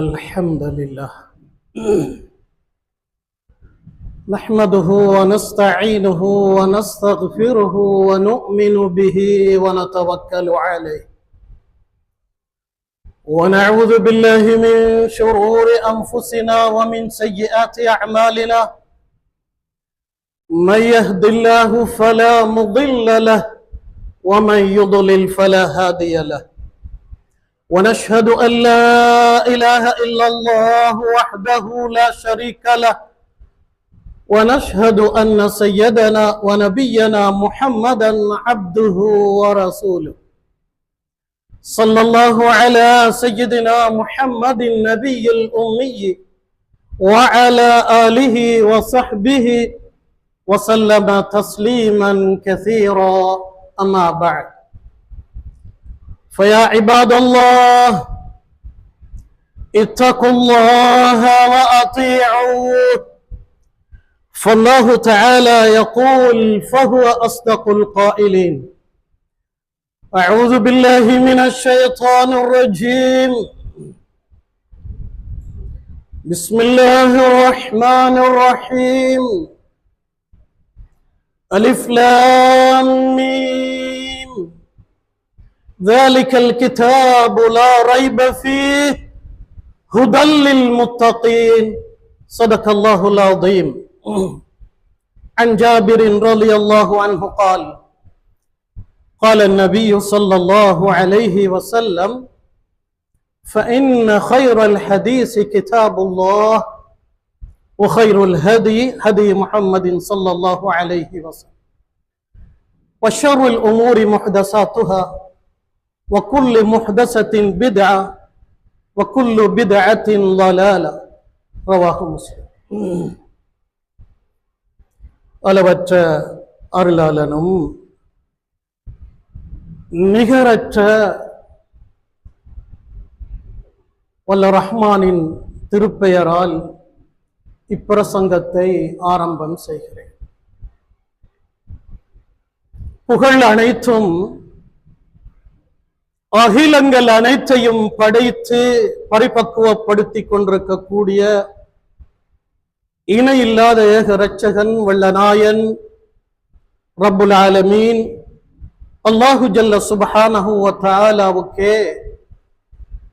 إن الحمد لله نحمده ونستعينه ونستغفره ونؤمن به ونتوكل عليه ونعوذ بالله من شرور أنفسنا ومن سيئات أعمالنا من يهد الله فلا مضل له ومن يضلل فلا هادي له ونشهد أن لا إله إلا الله وحده لا شريك له ونشهد أن سيدنا ونبينا محمدا عبده ورسوله صلى الله على سيدنا محمد النبي الأمي وعلى آله وصحبه وسلم تسليما كثيرا أما بعد فيا عباد الله اتقوا الله وأطيعوه فالله تعالى يقول فهو أصدق القائلين أعوذ بالله من الشيطان الرجيم بسم الله الرحمن الرحيم ألف لام ميم ذلك الكتاب لا ريب فيه هدى للمتقين صدق الله العظيم عن جابر رضي الله عنه قال قال النبي صلى الله عليه وسلم فإن خير الحديث كتاب الله وخير الهدي هدي محمد صلى الله عليه وسلم وشر الأمور محدثاتها وكل محدثة بدعة وكل بدعة ضلالة رواه مسلم அளவற்ற அருளாளனும் நிகரற்ற வல்ல ரஹ்மானின் திருப்பெயரால் இப்பிரசங்கத்தை ஆரம்பம் செய்கிறேன். புகழ் அனைத்தும் அகிலங்கள் அனைத்தையும் படைத்து பரிபக்குவப்படுத்திக் கொண்டிருக்கக்கூடிய இணை இல்லாத ஏக இரட்சகன் வல்லநாயன் ரப்புல் ஆலமீன் அல்லாஹு ஜல்ல சுப்ஹானஹு வ தஆலாவுக்கே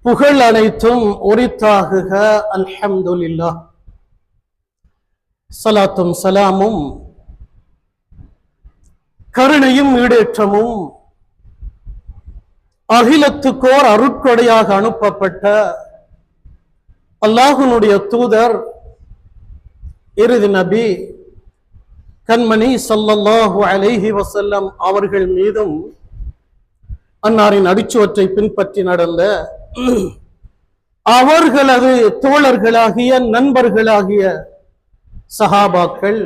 புகழ் அனைத்தும் உரித்தாகுக. அல்ஹம்துலில்லாஹ். ஸலாத்தும் ஸலாமும் கருணையும் ஈடேற்றமும் அகிலத்துக்கோர் அருட்கொடையாக அனுப்பப்பட்ட அல்லாஹ்வுடைய தூதர் இறுதி நபி கண்மணி ஸல்லல்லாஹு அலைஹி வஸல்லம் அவர்கள் மீதும் அன்னாரின் அடிச்சுவற்றை பின்பற்றி நடந்த அவர்களது தோழர்களாகிய நண்பர்களாகிய சஹாபாக்கள்,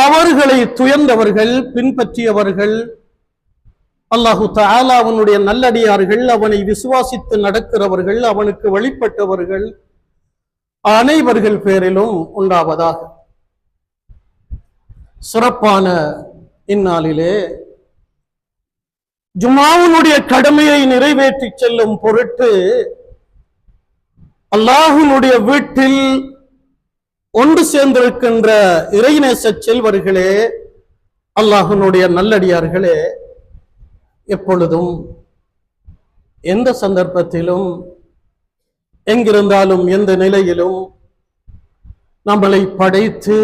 அவர்களை துயர்ந்தவர்கள், பின்பற்றியவர்கள், அல்லாஹு தஆலா அவனுடைய நல்லடியார்கள், அவனை விசுவாசித்து நடக்கிறவர்கள், அவனுக்கு வழிபட்டவர்கள் அனைவர்கள் பேரிலும் உண்டாவதாக. சிறப்பான இந்நாளிலே ஜும்ஆவுடைய கடமையை நிறைவேற்றி செல்லும் பொருட்டு அல்லாஹ்வுடைய வீட்டில் ஒன்று சேர்ந்திருக்கின்ற இறைநேச செல்வர்களே, அல்லாஹ்வுடைய நல்லடியார்களே, எப்பொழுதும் எந்த சந்தர்ப்பத்திலும் எங்கிருந்தாலும் எந்த நிலையிலும் நம்மளை படைத்து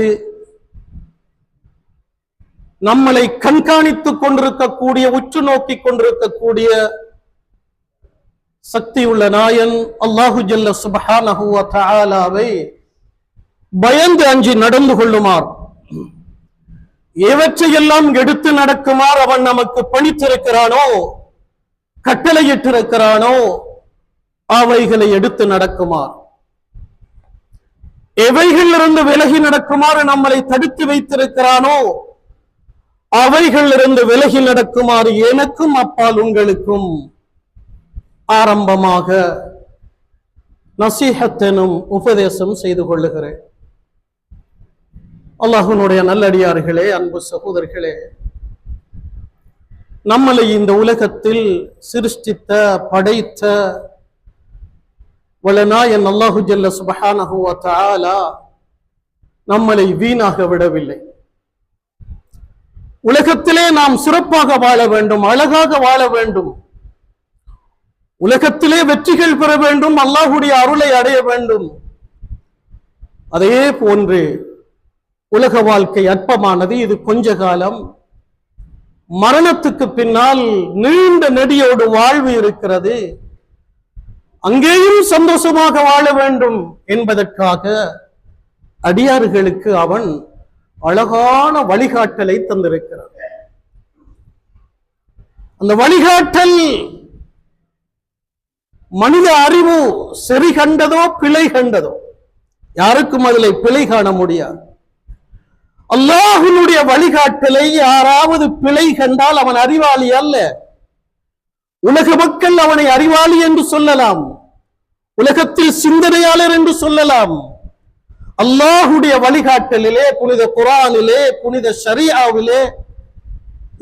நம்மளை கண்காணித்துக் கொண்டிருக்கக்கூடிய, உற்று நோக்கி கொண்டிருக்கக்கூடிய சக்தியுள்ள நாயன் அல்லாஹு ஜல்ல சுப்ஹானஹு வ தஆலாவை பயந்து அஞ்சி நடந்து கொள்ளுமாறு, எவற்றையெல்லாம் எடுத்து நடக்குமாறு அவன் நமக்கு பணித்திருக்கிறானோ, கட்டளையிட்டிருக்கிறானோ அவைகளை எடுத்து நடக்குமாறு, எவைகளிலிருந்து விலகி நடக்குமாறு நம்மளை தடுத்து வைத்திருக்கிறானோ அவைகளிலிருந்து விலகி நடக்குமாறு எனக்கும் அப்பால் உங்களுக்கும் ஆரம்பமாக நசீஹத் எனும் உபதேசம் செய்து கொள்ளுகிறேன். அல்லாஹ்வுடைய நல்லடியார்களே, அன்பு சகோதரர்களே, நம்மளை இந்த உலகத்தில் சிருஷ்டித்த, படைத்த வலநாயன் அல்லாஹு ஜல்ல சுப்ஹானஹு வ தஆலா நம்மளை வீணாக விடவில்லை. உலகத்திலே நாம் சிறப்பாக வாழ வேண்டும், அழகாக வாழ வேண்டும், உலகத்திலே வெற்றிகள் பெற வேண்டும், அல்லாஹுடைய அருளை அடைய வேண்டும். அதே போன்று உலக வாழ்க்கை அற்பமானது, இது கொஞ்ச காலம். மரணத்துக்கு பின்னால் நீண்ட நெடியோடு வாழ்வு இருக்கிறது. அங்கேயும் சந்தோஷமாக வாழ வேண்டும் என்பதற்காக அடியார்களுக்கு அவன் அழகான வழிகாட்டலை தந்திருக்கிறான். அந்த வழிகாட்டல் மனித அறிவு சரி கண்டதோ பிழை கண்டதோ, யாருக்கும் அதில் பிழை காண முடியாது. அல்லாஹ்வுடைய வழிகாட்டலை யாராவது பிழை கண்டால் அவன் அறிவாளி அல்ல. உலக மக்கள் அவனை அறிவாளி என்று சொல்லலாம், உலகத்தில் சிந்தனையாளர் என்று சொல்லலாம். அல்லாஹ்வுடைய வழிகாட்டலிலே, புனித குர்ஆனிலே, புனித ஷரீஆவிலே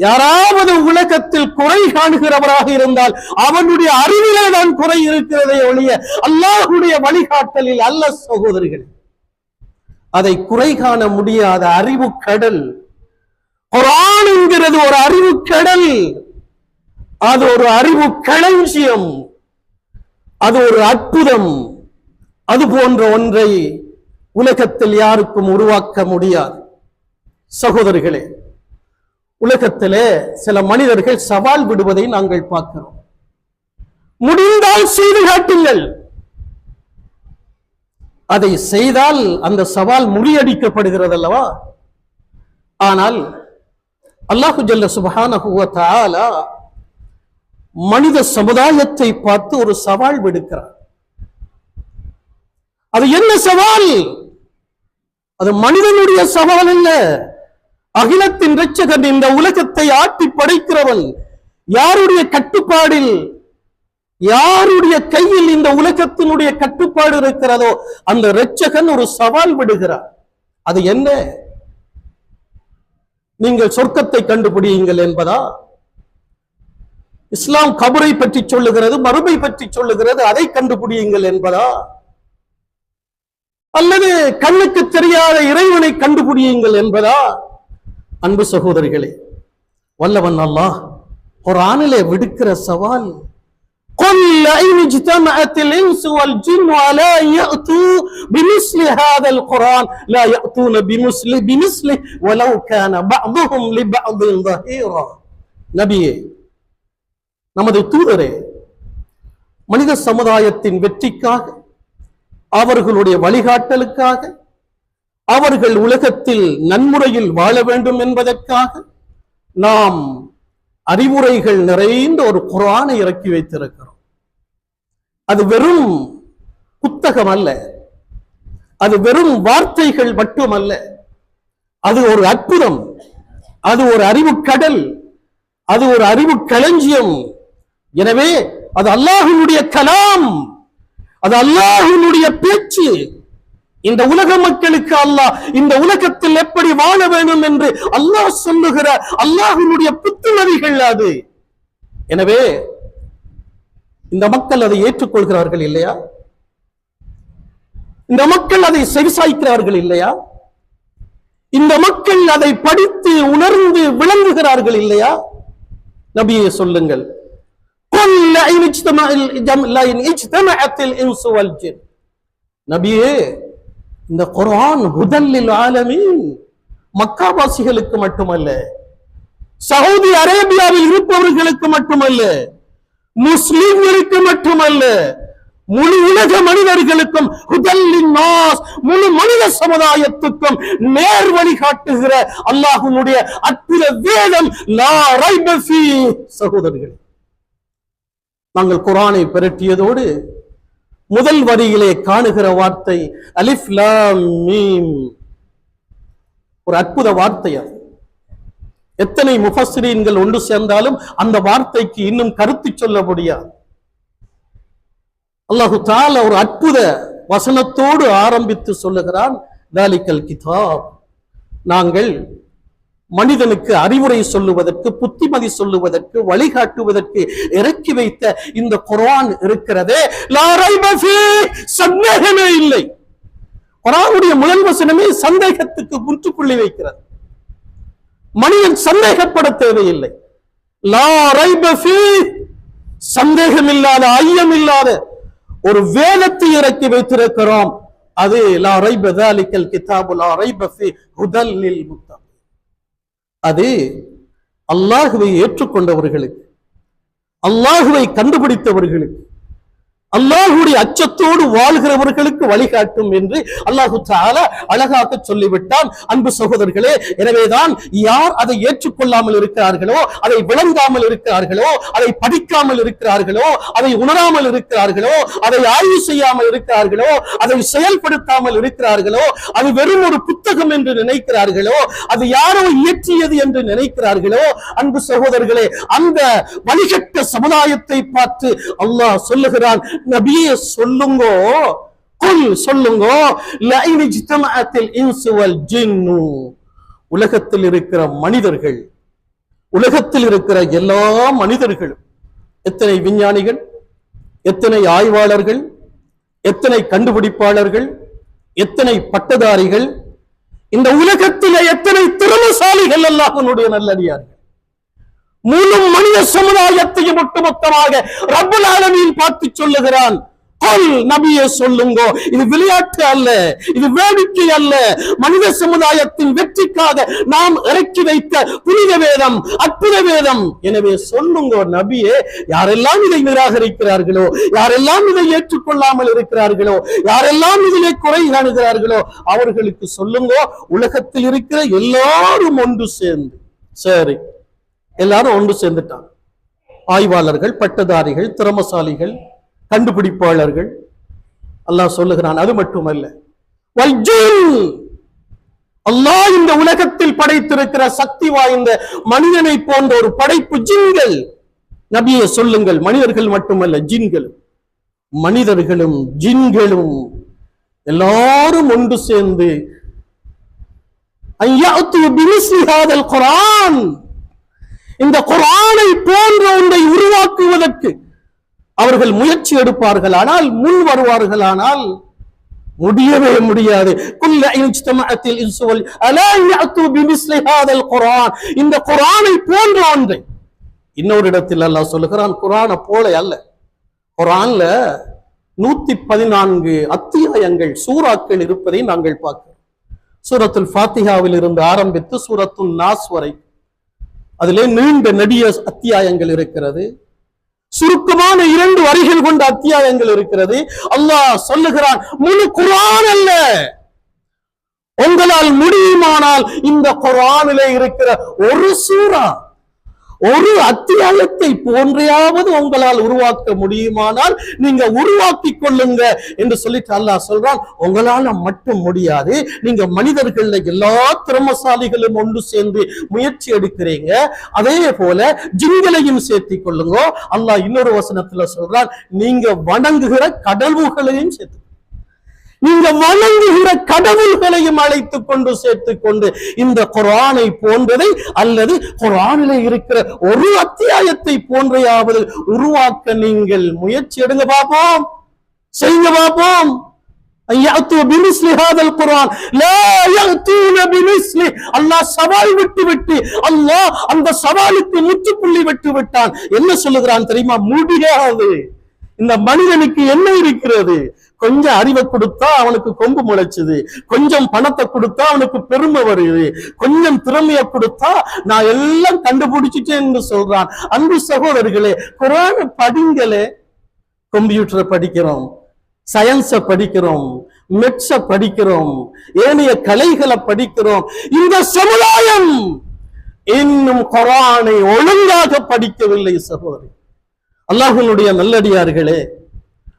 யாராவது உலகத்தில் குறை காணுகிறவராக இருந்தால் அவனுடைய அறிவிலே தான் குறை இருக்கிறதே ஒழிய அல்லாஹ்வுடைய வழிகாட்டலில் அல்ல சகோதரிகள். அதை குறை காண முடியாத அறிவு கடல். குர்ஆன் என்கிறது ஒரு அறிவு கடல், அது ஒரு அறிவு களஞ்சியம், அது ஒரு அற்புதம். அது போன்ற ஒன்றை உலகத்தில் யாருக்கும் உருவாக்க முடியாது. சகோதரிகளே, உலகத்திலே சில மனிதர்கள் சவால் விடுவதை நாங்கள் பார்க்கிறோம். முடிந்தால் செய்து காட்டுங்கள். அதை செய்தால் அந்த சவால் முறியடிக்கப்படுகிறது அல்லவா? ஆனால் அல்லாஹு ஜல்ல சுப்ஹானஹு வ தஆலா மனித சமுதாயத்தை பார்த்து ஒரு சவால் விடுக்கிறார். அது என்ன சவால்? அது மனிதனுடைய சவால் அல்ல. அகிலத்தின் இரட்சகன், இந்த உலகத்தை ஆட்டி படைக்கிறவன், யாருடைய கட்டுப்பாடில், யாருடைய கையில் இந்த உலகத்தினுடைய கட்டுப்பாடு இருக்கிறதோ அந்த இரட்சகன் ஒரு சவால் விடுகிறார். அது என்ன? நீங்கள் சொர்க்கத்தை கண்டுபிடியுங்கள் என்பதா? இஸ்லாம் கபரை பற்றி சொல்லுகிறது, மறுமை பற்றி சொல்லுகிறது, அதை கண்டுபிடியுங்கள் என்பதா? அல்லது கண்ணுக்கு தெரியாத இறைவனை கண்டுபிடியுங்கள் என்பதா? அன்பு சகோதரிகளே, வல்லவன் அல்லாஹ் குர்ஆனிலே விடுக்கிற சவால், قل لئن اجتمعت الانس والجن على يأتوا بمثل هذا القرآن لا يأتون بمثله ولو كان بعضهم لبعض ظهيرا. நபியே, நமது தூதரே, மனித சமுதாயத்தின் வெற்றிக்காக, அவர்களுடைய வழிகாட்டலுக்காக, அவர்கள் உலகத்தில் நன்முறையில் வாழ வேண்டும் என்பதற்காக நாம் அறிவுரைகள் நிறைந்த ஒரு குர்ஆனை இறக்கி வைத்திருக்கிறோம். அது வெறும் புத்தகம் அல்ல, அது வெறும் வார்த்தைகள் மட்டுமல்ல, அது ஒரு அற்புதம், அது ஒரு அறிவு கடல், அது ஒரு அறிவு களஞ்சியம். எனவே அது அல்லாஹ்வுடைய கலாம், அது அல்லாஹ்வுடைய பேச்சு. இந்த உலக மக்களுக்கு அல்லாஹ் இந்த உலகத்தில் எப்படி வாழ வேண்டும் என்று அல்லாஹ் சொல்லுகிற அல்லாஹ்வுடைய புத்துணர்வுகள் அது. எனவே இந்த மக்கள் அதை ஏற்றுக்கொள்கிறார்கள் இல்லையா? இந்த மக்கள் அதை செவிசாய்க்கிறார்கள் இல்லையா? இந்த மக்கள் அதை படித்து உணர்ந்து விளங்குகிறார்கள் இல்லையா? நபியே சொல்லுங்கள், நபியே, இந்த குர்ஆன் ஹுதல்லில் ஆலமீன், மக்காவாசிகளுக்கு மட்டுமல்ல, சவுதி அரேபியாவில் இருப்பவர்களுக்கு மட்டுமல்ல, முஸ்லிம்களுக்கு மட்டுமல்ல, முழு உலக மனிதர்களுக்கும், ஹுதல்லின் நாஸ், முழு மனித சமுதாயத்துக்கும் நேர் வழி காட்டுகிற அல்லாஹ்வுடைய அற்புத வேதம். லா ரைப ஃபீ. சகோதரர்களே, நாங்கள் குர்ஆனை பிரட்டியதோடு முதல் வரியிலே காணுகிற வார்த்தை அலிஃப் லாம் மீம், ஒரு அற்புத வார்த்தை. அது எத்தனை முஃபஸ்ஸிரீன்கள் ஒன்று சேர்ந்தாலும் அந்த வார்த்தைக்கு இன்னும் கருத்து சொல்ல முடியாது. அல்லாஹு தஆலா ஒரு அற்புத வசனத்தோடு ஆரம்பித்து சொல்லுகிறான், தாலிகல் கிதாப், நாங்கள் மனிதனுக்கு அறிவுரை சொல்லுவதற்கு, புத்திமதி சொல்லுவதற்கு, வழிகாட்டுவதற்கு இறக்கி வைத்த இந்த குர்ஆன் இருக்கிறதே, லா ரைப ஃபீ, சந்தேகமே இல்லை. குர்ஆனுடைய முதல் வசனமே சந்தேகத்துக்கு முற்றுப்புள்ளி வைக்கிறது. மனிதன் சந்தேகப்பட தேவையில்லை. லா ரைப ஃபீ, சந்தேகம் இல்லாத, ஐயம் இல்லாத ஒரு வேதத்தை இறக்கி வைத்திருக்கிறோம். அது லா ரைப ذلكல் கிதாபு லா ரைப ஃபீ ஹுதல் லில் முத்தகீன். அது அல்லாஹுவை ஏற்றுக்கொண்டவர்களுக்கு, அல்லாஹுவை கண்டுபிடித்தவர்களுக்கு, அல்லாஹுடைய அச்சத்தோடு வாழ்கிறவர்களுக்கு வழிகாட்டும் என்று அல்லாஹு தஆலா அழகாக சொல்லிவிட்டான். அன்பு சகோதரர்களே, எனவேதான் யார் அதை ஏற்றுக்கொள்ளாமல் இருக்கிறார்களோ, அதை விளங்காமல் இருக்கிறார்களோ, அதை படிக்காமல் இருக்கிறார்களோ, அதை உணராமல் இருக்கிறார்களோ, அதை ஆய்வு செய்யாமல் இருக்கிறார்களோ, அதை செயல்படுத்தாமல் இருக்கிறார்களோ, அது வெறும் ஒரு புத்தகம் என்று நினைக்கிறார்களோ, அது யாரோ இயற்றியது என்று நினைக்கிறார்களோ, அன்பு சகோதரர்களே, அந்த வழிகட்ட சமுதாயத்தை பார்த்து அல்லாஹ் சொல்லுகிறான், நபியே சொல்லுங்கோ, குல் சொல்லுங்கோ, லஇன் இஜ்தமஅத்தில் இன்சு வல் ஜின்னு, உலகத்தில் இருக்கிற மனிதர்கள், உலகத்தில் இருக்கிற எல்லா மனிதர்களும், எத்தனை விஞ்ஞானிகள், எத்தனை ஆய்வாளர்கள், எத்தனை கண்டுபிடிப்பாளர்கள், எத்தனை பட்டதாரிகள், இந்த உலகத்திலே எத்தனை திறமைசாலிகள், அல்லாஹ்வுடைய நல்லடியார்கள், முழு மனித சமுதாயத்தையும் ஒட்டுமொத்தமாக ரப்பல் ஆலமீன் பார்த்து சொல்லுகிறான், நபியே சொல்லுங்க, இது விளையாட்டு அல்ல, இது வேடிக்கை அல்ல, மனித சமுதாயத்தின் வெற்றிக்காக நாம் இறக்கி வைத்த புனித வேதம், அற்புத வேதம். எனவே சொல்லுங்க நபியே, யாரெல்லாம் இதை நிராகரிக்கிறார்களோ, யாரெல்லாம் இதை ஏற்றுக்கொள்ளாமல் இருக்கிறார்களோ, யாரெல்லாம் இதிலே குறை காணுகிறார்களோ, அவர்களுக்கு சொல்லுங்க, உலகத்தில் இருக்கிற எல்லாரும் ஒன்று சேர்ந்து, சரி எல்லாரும் ஒன்று சேர்ந்துட்டாங்க, ஆய்வாளர்கள், பட்டதாரிகள், திறமசாலிகள், கண்டுபிடிப்பாளர்கள். அல்லாஹ் சொல்லுகிறான், அது மட்டுமல்ல, அல்லாஹ் இந்த உலகத்தில் படைத்திருக்கிற சக்தி வாய்ந்த மனிதனை போன்ற ஒரு படைப்பு ஜின்கள். நபியே சொல்லுங்கள், மனிதர்கள் மட்டுமல்ல, ஜின்களும், மனிதர்களும் ஜின்களும் எல்லாரும் ஒன்று சேர்ந்து குர்ஆன், இந்த குர்ஆனை போன்ற ஒன்றை உருவாக்குவதற்கு அவர்கள் முயற்சி எடுப்பார்கள், ஆனால் முன் வருவார்கள், ஆனால் முடியவே முடியாது. இந்த குர்ஆனை போன்ற ஒன்றை, இன்னொரு இடத்தில் அல்லாஹ் சொல்லுகிறான், குர்ஆனை போல அல்ல, குர்ஆன்ல 114 அத்தியாயங்கள், சூறாக்கள் இருப்பதை நாங்கள் பார்க்கிறோம். சூரத்துல் ஃபாத்திஹாவில் இருந்து ஆரம்பித்து சூரத்துல் நாஸ் வரை அதிலே நீண்ட நெடிய அத்தியாயங்கள் இருக்கிறது, சுருக்கமான 2 வரிகள் கொண்ட அத்தியாயங்கள் இருக்கிறது. அல்லாஹ் சொல்லுகிறான், முழு குர்ஆன் அல்ல, உங்களால் முடியுமானால் இந்த குர்ஆனிலே இருக்கிற ஒரு சூரா, ஒரு அத்தியாயத்தை போன்றையாவது உங்களால் உருவாக்க முடியுமானால் நீங்க உருவாக்கி கொள்ளுங்க என்று சொல்லிட்டு அல்லாஹ் சொல்றான். உங்களால மட்டும் முடியாது, நீங்க மனிதர்கள் எல்லா திறமசாலிகளும் ஒன்று சேர்ந்து முயற்சி எடுக்கிறீங்க, அதே போல ஜின்களையும் சேர்த்திக் கொள்ளுங்க. அல்லாஹ் இன்னொரு வசனத்துல சொல்றான், நீங்க வணங்குகிற கடவுள்களையும் சேர்த்து, நீங்க வணங்குகிற கடவுள்களையும் அழைத்துக் கொண்டு சேர்த்துக் கொண்டு இந்த குர்ஆனை போன்றதை அல்லது குர்ஆனிலே இருக்கிற ஒரு அத்தியாயத்தை போன்றையாவது உருவாக்க நீங்கள் முயற்சி எடுங்க பார்ப்போம், செய்யுங்க பார்ப்போம். அல்லாஹ் சவால் விட்டு அல்லாஹ் அந்த சவாலுக்கு முற்றுப்புள்ளி விட்டு விட்டான். என்ன சொல்லுகிறான் தெரியுமா? முடியாது. இந்த மனிதனுக்கு என்ன இருக்கிறது? கொஞ்சம் அறிவை கொடுத்தா அவனுக்கு கொம்பு முளைச்சுது, கொஞ்சம் பணத்தை கொடுத்தா அவனுக்கு பெருமை வருது, கொஞ்சம் திறமையை கொடுத்தா நான் எல்லாம் கண்டுபிடிச்சிட்டேன் என்று சொல்றான். அன்பு சகோதரர்களே, குர்ஆனை படிங்களே. கம்ப்யூட்டரை படிக்கிறோம், சயின்ஸ படிக்கிறோம், மெட்ஸ படிக்கிறோம், ஏனைய கலைகளை படிக்கிறோம். இந்த சமுதாயம் இன்னும் குர்ஆனை ஒழுங்காக படிக்கவில்லை சகோதரி. அல்லாஹ்வுடைய நல்லடியார்களே,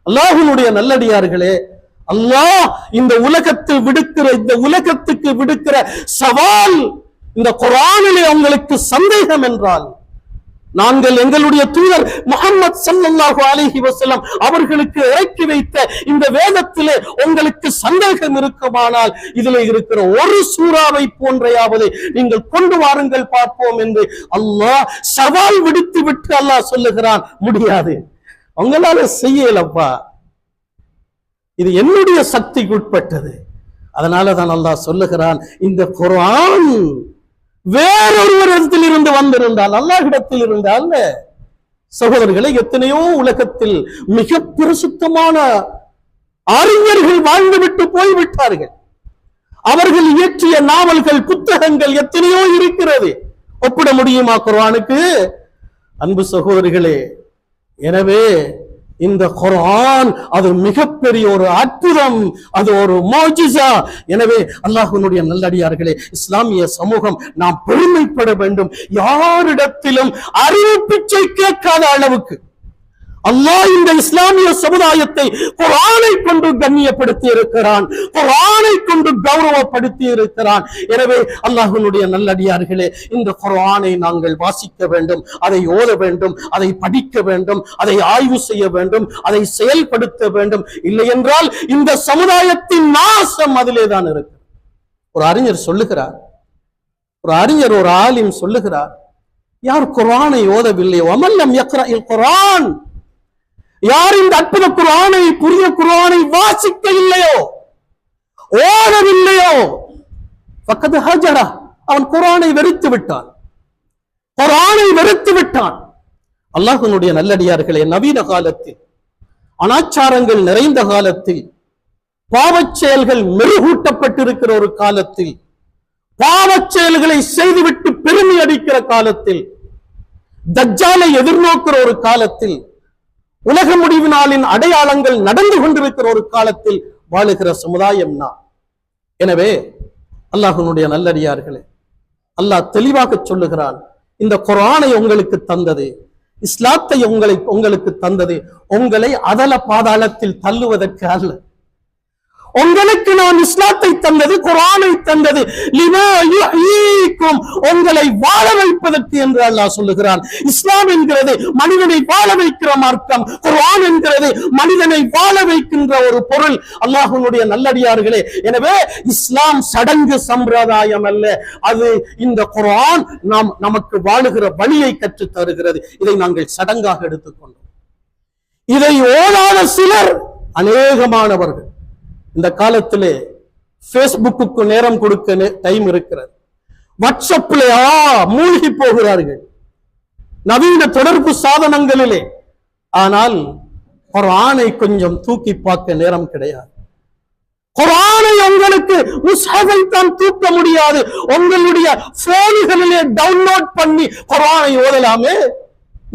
அல்லாஹ்வுடைய நல்லடியார்களே, அல்லாஹ் இந்த உலகத்தில் விடுக்கிற, இந்த உலகத்துக்கு விடுக்கிற சவால், இந்த குர்ஆனிலே உங்களுக்கு சந்தேகம் என்றால் நாங்கள் எங்களுடைய தூதர் முஹம்மது ஸல்லல்லாஹு அலைஹி வஸல்லம் அவர்களுக்கு இறக்கி வைத்த இந்த வேதத்திலே உங்களுக்கு சந்தேகம் இருக்குமானால் இதிலே இருக்கிற ஒரு சூறாவை போன்றையாவது நீங்கள் கொண்டு வாருங்கள் பார்ப்போம் என்று அல்லாஹ் சவால் விடுத்து விட்டு அல்லாஹ் சொல்லுகிறான். முடியாது, அவங்களால செய்யலப்பா, இது என்னுடைய சக்திக்கு உட்பட்டது. அதனாலதான் அல்லாஹ் சொல்லுகிறான், இந்த குர்ஆன் வேறொருவர் இடத்தில் இருந்து வந்திருந்தால், அல்லாஹ்விடத்தில் இருந்தால். சகோதரர்களை, எத்தனையோ உலகத்தில் மிக பிரசித்தமான அறிஞர்கள் வாழ்ந்துவிட்டு போய்விட்டார்கள். அவர்கள் இயற்றிய நாவல்கள், புத்தகங்கள் எத்தனையோ இருக்கிறது. ஒப்பிட முடியுமா குர்ஆனுக்கு? அன்பு சகோதரிகளே, எனவே இந்த குர்ஆன் அது மிகப்பெரிய ஒரு அற்புதம், அது ஒரு மோஜிசா. எனவே அல்லாஹ்வினுடைய நல்லடியார்களே, இஸ்லாமிய சமூகம் நாம் பெருமைப்பட வேண்டும். யாரிடத்திலும் அறிவு பிச்சை கேட்காத அளவுக்கு அல்லாஹ் இந்த இஸ்லாமிய சமுதாயத்தை குர்ஆனை கொண்டு கண்ணியப்படுத்தி இருக்கிறான், குர்ஆனை கொண்டு கௌரவப்படுத்தி இருக்கிறான். எனவே அல்லாஹ்வினுடைய நல்லடியார்களே, இந்த குர்ஆனை நாங்கள் வாசிக்க வேண்டும், அதை ஓத வேண்டும், அதை படிக்க வேண்டும், அதை ஆய்வு செய்ய வேண்டும், அதை செயல்படுத்த வேண்டும். இல்லை என்றால் இந்த சமுதாயத்தின் நாசம் அதிலே தான் இருக்கு. ஒரு அறிஞர் சொல்லுகிறார், ஒரு ஆலிம் சொல்லுகிறார், யார் குர்ஆனை ஓதவில்லையோ, அமல்லம் யக்ரஇல் குர்ஆன், யார் இந்த அற்புத குர்ஆனை, புதிய குர்ஆனை வாசிக்க இல்லையோ, ஓடவில்லையோ, ஃபக்கத் ஹஜரா, அவன் குர்ஆனை வெறுத்து விட்டான், குர்ஆனை வெறுத்து விட்டான். அல்லாஹ்வினுடைய நல்லடியார்களே, நவீன காலத்தில், அனாச்சாரங்கள் நிறைந்த காலத்தில், பாவச் செயல்கள் மெருகூட்டப்பட்டிருக்கிற ஒரு காலத்தில், பாவச் செயல்களை செய்துவிட்டு பெருமை அடிக்கிற காலத்தில், தஜ்ஜாலை எதிர்நோக்கிற ஒரு காலத்தில், உலக முடிவு நாளின் அடையாளங்கள் நடந்து கொண்டிருக்கிற ஒரு காலத்தில் வாழுகிற சமுதாயம் நான். எனவே அல்லாஹ்வினுடைய நல்லடியார்களே, அல்லாஹ் தெளிவாக சொல்லுகிறான், இந்த குர்ஆனை உங்களுக்கு தந்தது, இஸ்லாத்தை உங்களுக்கு தந்தது உங்களை அதல பாதாளத்தில் தள்ளுவதற்கு அல்ல. உங்களுக்கு நான் இஸ்லாத்தை தந்தது, குர்ஆனை தந்தது, லிமா யுஹ்யீக்கும், உங்களை வாழ வைப்பதற்கு என்று அல்லாஹ் சொல்லுகிறான். இஸ்லாம் என்கிறது மனிதனை வாழ வைக்கிற மார்க்கம், குர்ஆன் என்கிறது மனிதனை வாழ வைக்கின்ற ஒரு பொருள். அல்லாஹ்வினுடைய நல்லடியார்களே, எனவே இஸ்லாம் சடங்கு சம்பிரதாயம் அல்ல, அது இந்த குர்ஆன் நமக்கு வாழுகிற வழியை கற்றுத் தருகிறது. இதை நாங்கள் சடங்காக எடுத்துக்கொண்டோம். இதை ஓதாத சிலர், அநேகமானவர்கள் இந்த காலத்திலே பேஸ்புக்கு நேரம் கொடுக்க டைம் இருக்கிறது, வாட்ஸ்அப்ல மூழ்கி போகிறார்கள், நவீன தொடர்பு சாதனங்களிலே. ஆனால் குர்ஆனை கொஞ்சம் தூக்கி பார்க்க நேரம் கிடையாது. குர்ஆனை உங்களுக்கு முஸ்ஹஃபை தான் தூக்க முடியாது, உங்களுடைய போன்களிலே டவுன்லோட் பண்ணி குர்ஆனை ஓதலாமே.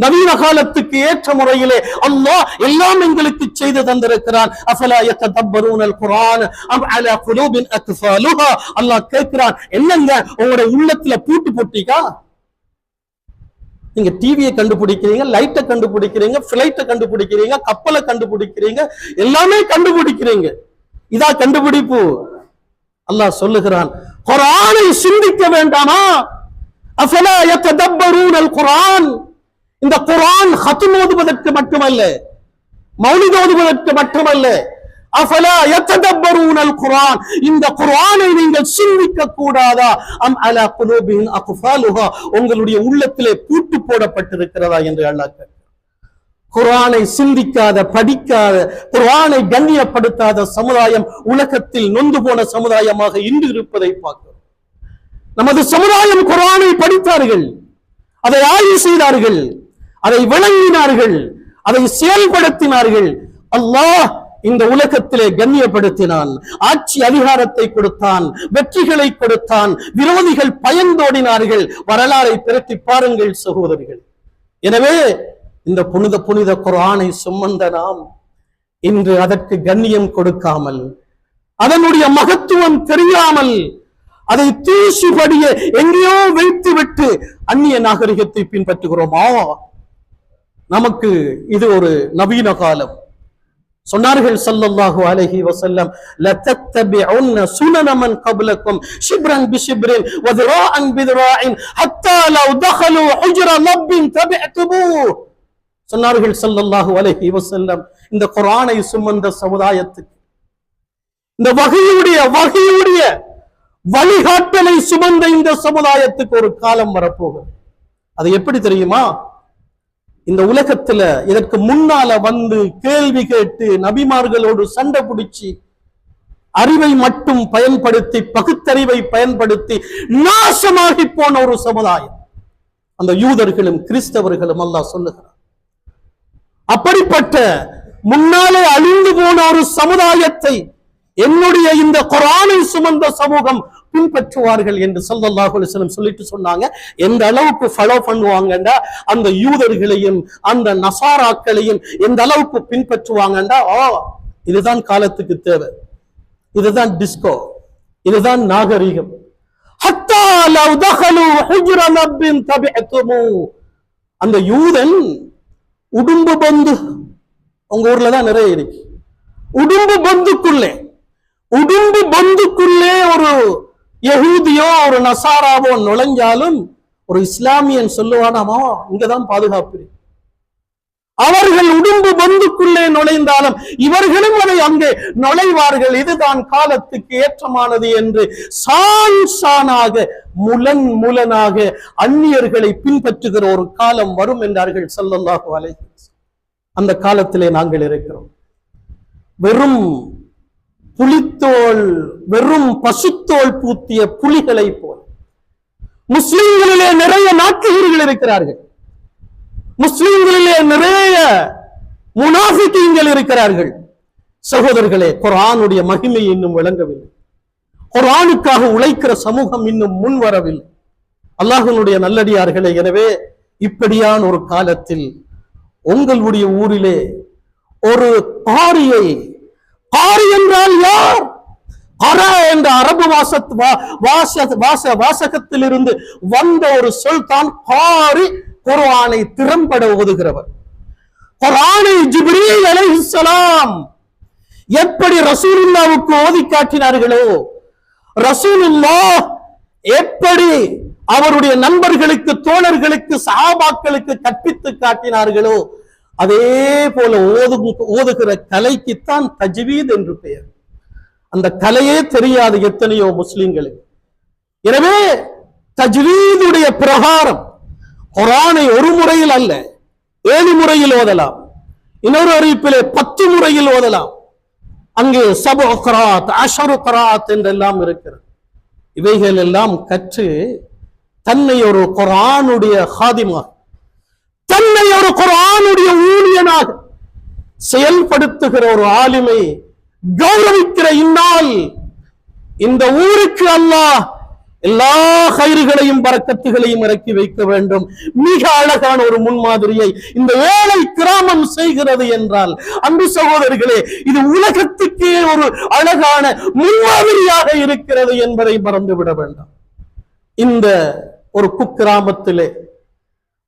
நவீன காலத்துக்கு ஏற்ற முறையிலே அல்லாஹ் எல்லாம் எங்களுக்கு செய்து தந்திருக்கிறான். அஃபலா யததப்பரூனல் குர்ஆன் அம் அலா குலூபின் அக்ஃபாலுஹா, அல்லாஹ் கேட்கிறான், என்னங்க உங்களுடைய உள்ளத்துல பூட்டு போட்டீங்க? நீங்க டிவியை கண்டுபிடிக்கிறீங்க, லைட்டை கண்டுபிடிக்கிறீங்க, ஃபிளைட்டை கண்டுபிடிக்கிறீங்க, கப்பலை கண்டுபிடிக்கிறீங்க, எல்லாமே கண்டுபிடிக்கிறீங்க. இதா கண்டுபிடிப்பு? அல்லாஹ் சொல்லுகிறான், குர்ஆனை சிந்திக்க வேண்டாமா? அஃபலா யததப்பரூனல் குர்ஆன், இந்த குர்ஆன் ஹத்ம் ஓதுவதற்கு மட்டுமல்ல, மௌலித் ஓதுவதற்கு மட்டுமல்ல, அஃபலா யததப்பரூனல் குர்ஆன், இந்த குர்ஆனை நீங்கள் சிந்திக்க கூடாதா? அம் அலா குலூபின் அக்ஃபாலுஹா, உங்களுடைய உள்ளத்திலே பூட்டு போடப்பட்டிருக்கிறதா என்று அல்லாஹ் கேட்கிறார். குர்ஆனை சிந்திக்காத, படிக்காத, குர்ஆனை கண்ணியப்படுத்தாத சமுதாயம் உலகத்தில் நொந்து போன சமுதாயமாக இன்று இருப்பதை பார்க்கிறோம். நமது சமுதாயம் குர்ஆனை படித்தார்கள், அதை ஆய்வு செய்தார்கள், அதை விளங்கினார்கள், அதை செயல்படுத்தினார்கள். அல்லாஹ் இந்த உலகத்திலே கண்ணியப்படுத்தினான், ஆட்சி அதிகாரத்தை கொடுத்தான், வெற்றிகளை கொடுத்தான், விரோதிகள் பயந்தோடினார்கள். வரலாறை பிரட்டி பாருங்கள் சகோதரிகள். எனவே இந்த புனித குர்ஆனை சுமந்த நாம் இன்று அதற்கு கண்ணியம் கொடுக்காமல், அதனுடைய மகத்துவம் தெரியாமல், அதை தூசுபடிய எங்கேயோ வைத்துவிட்டு அந்நிய நாகரிகத்தை பின்பற்றுகிறோமா? நமக்கு இது ஒரு நவீன காலம். சொன்னார்கள் ஸல்லல்லாஹு அலைஹி வஸல்லம், லதத்தபிஉன்ன சுனன மன் கப்லக்கும் ஷிப்ரன் பிஷிப்ரின் வ ذراعன் பிذراعின் ஹத்தா லவ் தഖலு ஹுஜ்ர லப்பின் தபிஅதுபு. சொன்னார்கள் ஸல்லல்லாஹு அலைஹி வஸல்லம், இந்த குர்ஆனை சுமந்த சமுதாயத்துக்கு, இந்த வஹீயுடைய வழிகாட்டலை சுமந்த இந்த சமுதாயத்துக்கு ஒரு காலம் வரப்போகுது. அது எப்படி தெரியுமா? இந்த உலகத்துல இதற்கு முன்னால வந்து கேள்வி கேட்டு நபிமார்களோடு சண்டை பிடிச்சி அறிவை மட்டும் பயன்படுத்தி பகுத்தறிவை பயன்படுத்தி நாசமாகி போன ஒரு சமுதாயம் அந்த யூதர்களும் கிறிஸ்தவர்களும் அல்லாஹ் சொல்லுகிறார். அப்படிப்பட்ட முன்னாலே அழிந்து போன ஒரு சமுதாயத்தை என்னுடைய இந்த குர்ஆனை சுமந்த சமூகம் பின்பற்றுவார்கள் என்று ஸல்லல்லாஹு அலைஹி வஸல்லம் சொல்லிட்டு சொன்னாங்க. எந்த அளவுக்கு ஃபாலோ பண்ணுவாங்கண்டா அந்த யூதர்களையும் அந்த நசாராக்களையும் எந்த அளவுக்கு பின்பற்றுவாங்கண்டா, இதுதான் காலத்துக்கு தேவை, இதுதான் டிஸ்கோ, இதுதான் நாகரிகம். ஹத்தா லவ் தഖலு ஹுஜ்ர லப்பின் தபிஅதுமு. அந்த யூதன் உடும்பு பந்து, உங்க ஊர்ல தான் நிறைய இருக்கு, உடும்பு பந்துக்குள்ளே ஒரு யஹூதியோ ஒரு நசாராவோ நுழைஞ்சாலும் ஒரு இஸ்லாமியன் சொல்லுவானாமா, இங்கதான் பாதுகாப்பு. அவர்கள் உடும்பு பந்துக்குள்ளே நுழைந்தாலும் இவர்களும் அதை அங்கே நுழைவார்கள். இதுதான் காலத்துக்கு ஏற்றமானது என்று சானாக முலனாக அந்நியர்களை பின்பற்றுகிற ஒரு காலம் வரும் என்றார்கள் ஸல்லல்லாஹு அலைஹி வஸல்லம். அந்த காலத்திலே நாங்கள் இருக்கிறோம். வெறும் புலித்தோல், வெறும் பசுத்தோல் பூத்திய புலிகளை போல முஸ்லிம்களிலே நிறைய நாத்திகர்கள் இருக்கிறார்கள், முஸ்லிம்களிலே நிறைய முனாஃபிகீன்கள் இருக்கிறார்கள். சகோதரர்களே, குர்ஆனுடைய மகிமை இன்னும் விளங்கவில்லை, குர்ஆனுக்காக உழைக்கிற சமூகம் இன்னும் முன் வரவில்லை. அல்லாஹ்வினுடைய நல்லடியார்களே, எனவே இப்படியான ஒரு காலத்தில் உங்களுடைய ஊரிலே ஒரு காரி என்றால் யார்? கரா என்ற அரபு வாசகத்திலிருந்து வந்த ஒரு சொல் தான் காரி. குர்ஆனை திறம்பட ஓதுகிறவர். குர்ஆனை ஜிப்ரீல் அலைஹிஸ்ஸலாம் எப்படி ரசூலுல்லாஹ்வுக்கு ஓதி காட்டினார்களோ, ரசூலுல்லாஹ் எப்படி அவருடைய நண்பர்களுக்கு, தோழர்களுக்கு, சஹாபாக்களுக்கு கற்பித்து காட்டினார்களோ, அதே போல ஓதுகிற கலைக்குத்தான் தஜ்வீத் என்று பெயர். அந்த கலையே தெரியாது எத்தனையோ முஸ்லிம்களுக்கு. எனவே தஜ்வீதுடைய பிரகாரம் குர்ஆனை ஒரு முறையில் அல்ல 7 முறையில் ஓதலாம், இன்னொரு அறிவிப்பிலே 10 முறையில் ஓதலாம். அங்கே 7 க்ராத் 10 க்ராத் என்றெல்லாம் இருக்கிறது. இவைகள் எல்லாம் கற்று தன்னை ஒரு குர்ஆனுடைய ஹாதிமாக, தன்னை ஒரு குர்ஆனுடைய ஊழியனாக செயல்படுத்துகிற ஒரு ஆலிமை கௌரவிக்கிற இந்நாள் இந்த ஊருக்கு அல்லாஹ் எல்லா கைறுகளையும் பரக்கத்துகளையும் இறக்கி வைக்க வேண்டும். மிக அழகான ஒரு முன்மாதிரியை இந்த ஏழை கிராமம் செய்கிறது என்றால், அன்பு சகோதரர்களே, இது உலகத்துக்கே ஒரு அழகான முன்மாதிரியாக இருக்கிறது என்பதை மறந்துவிட வேண்டாம். இந்த ஒரு குக்கிராமத்திலே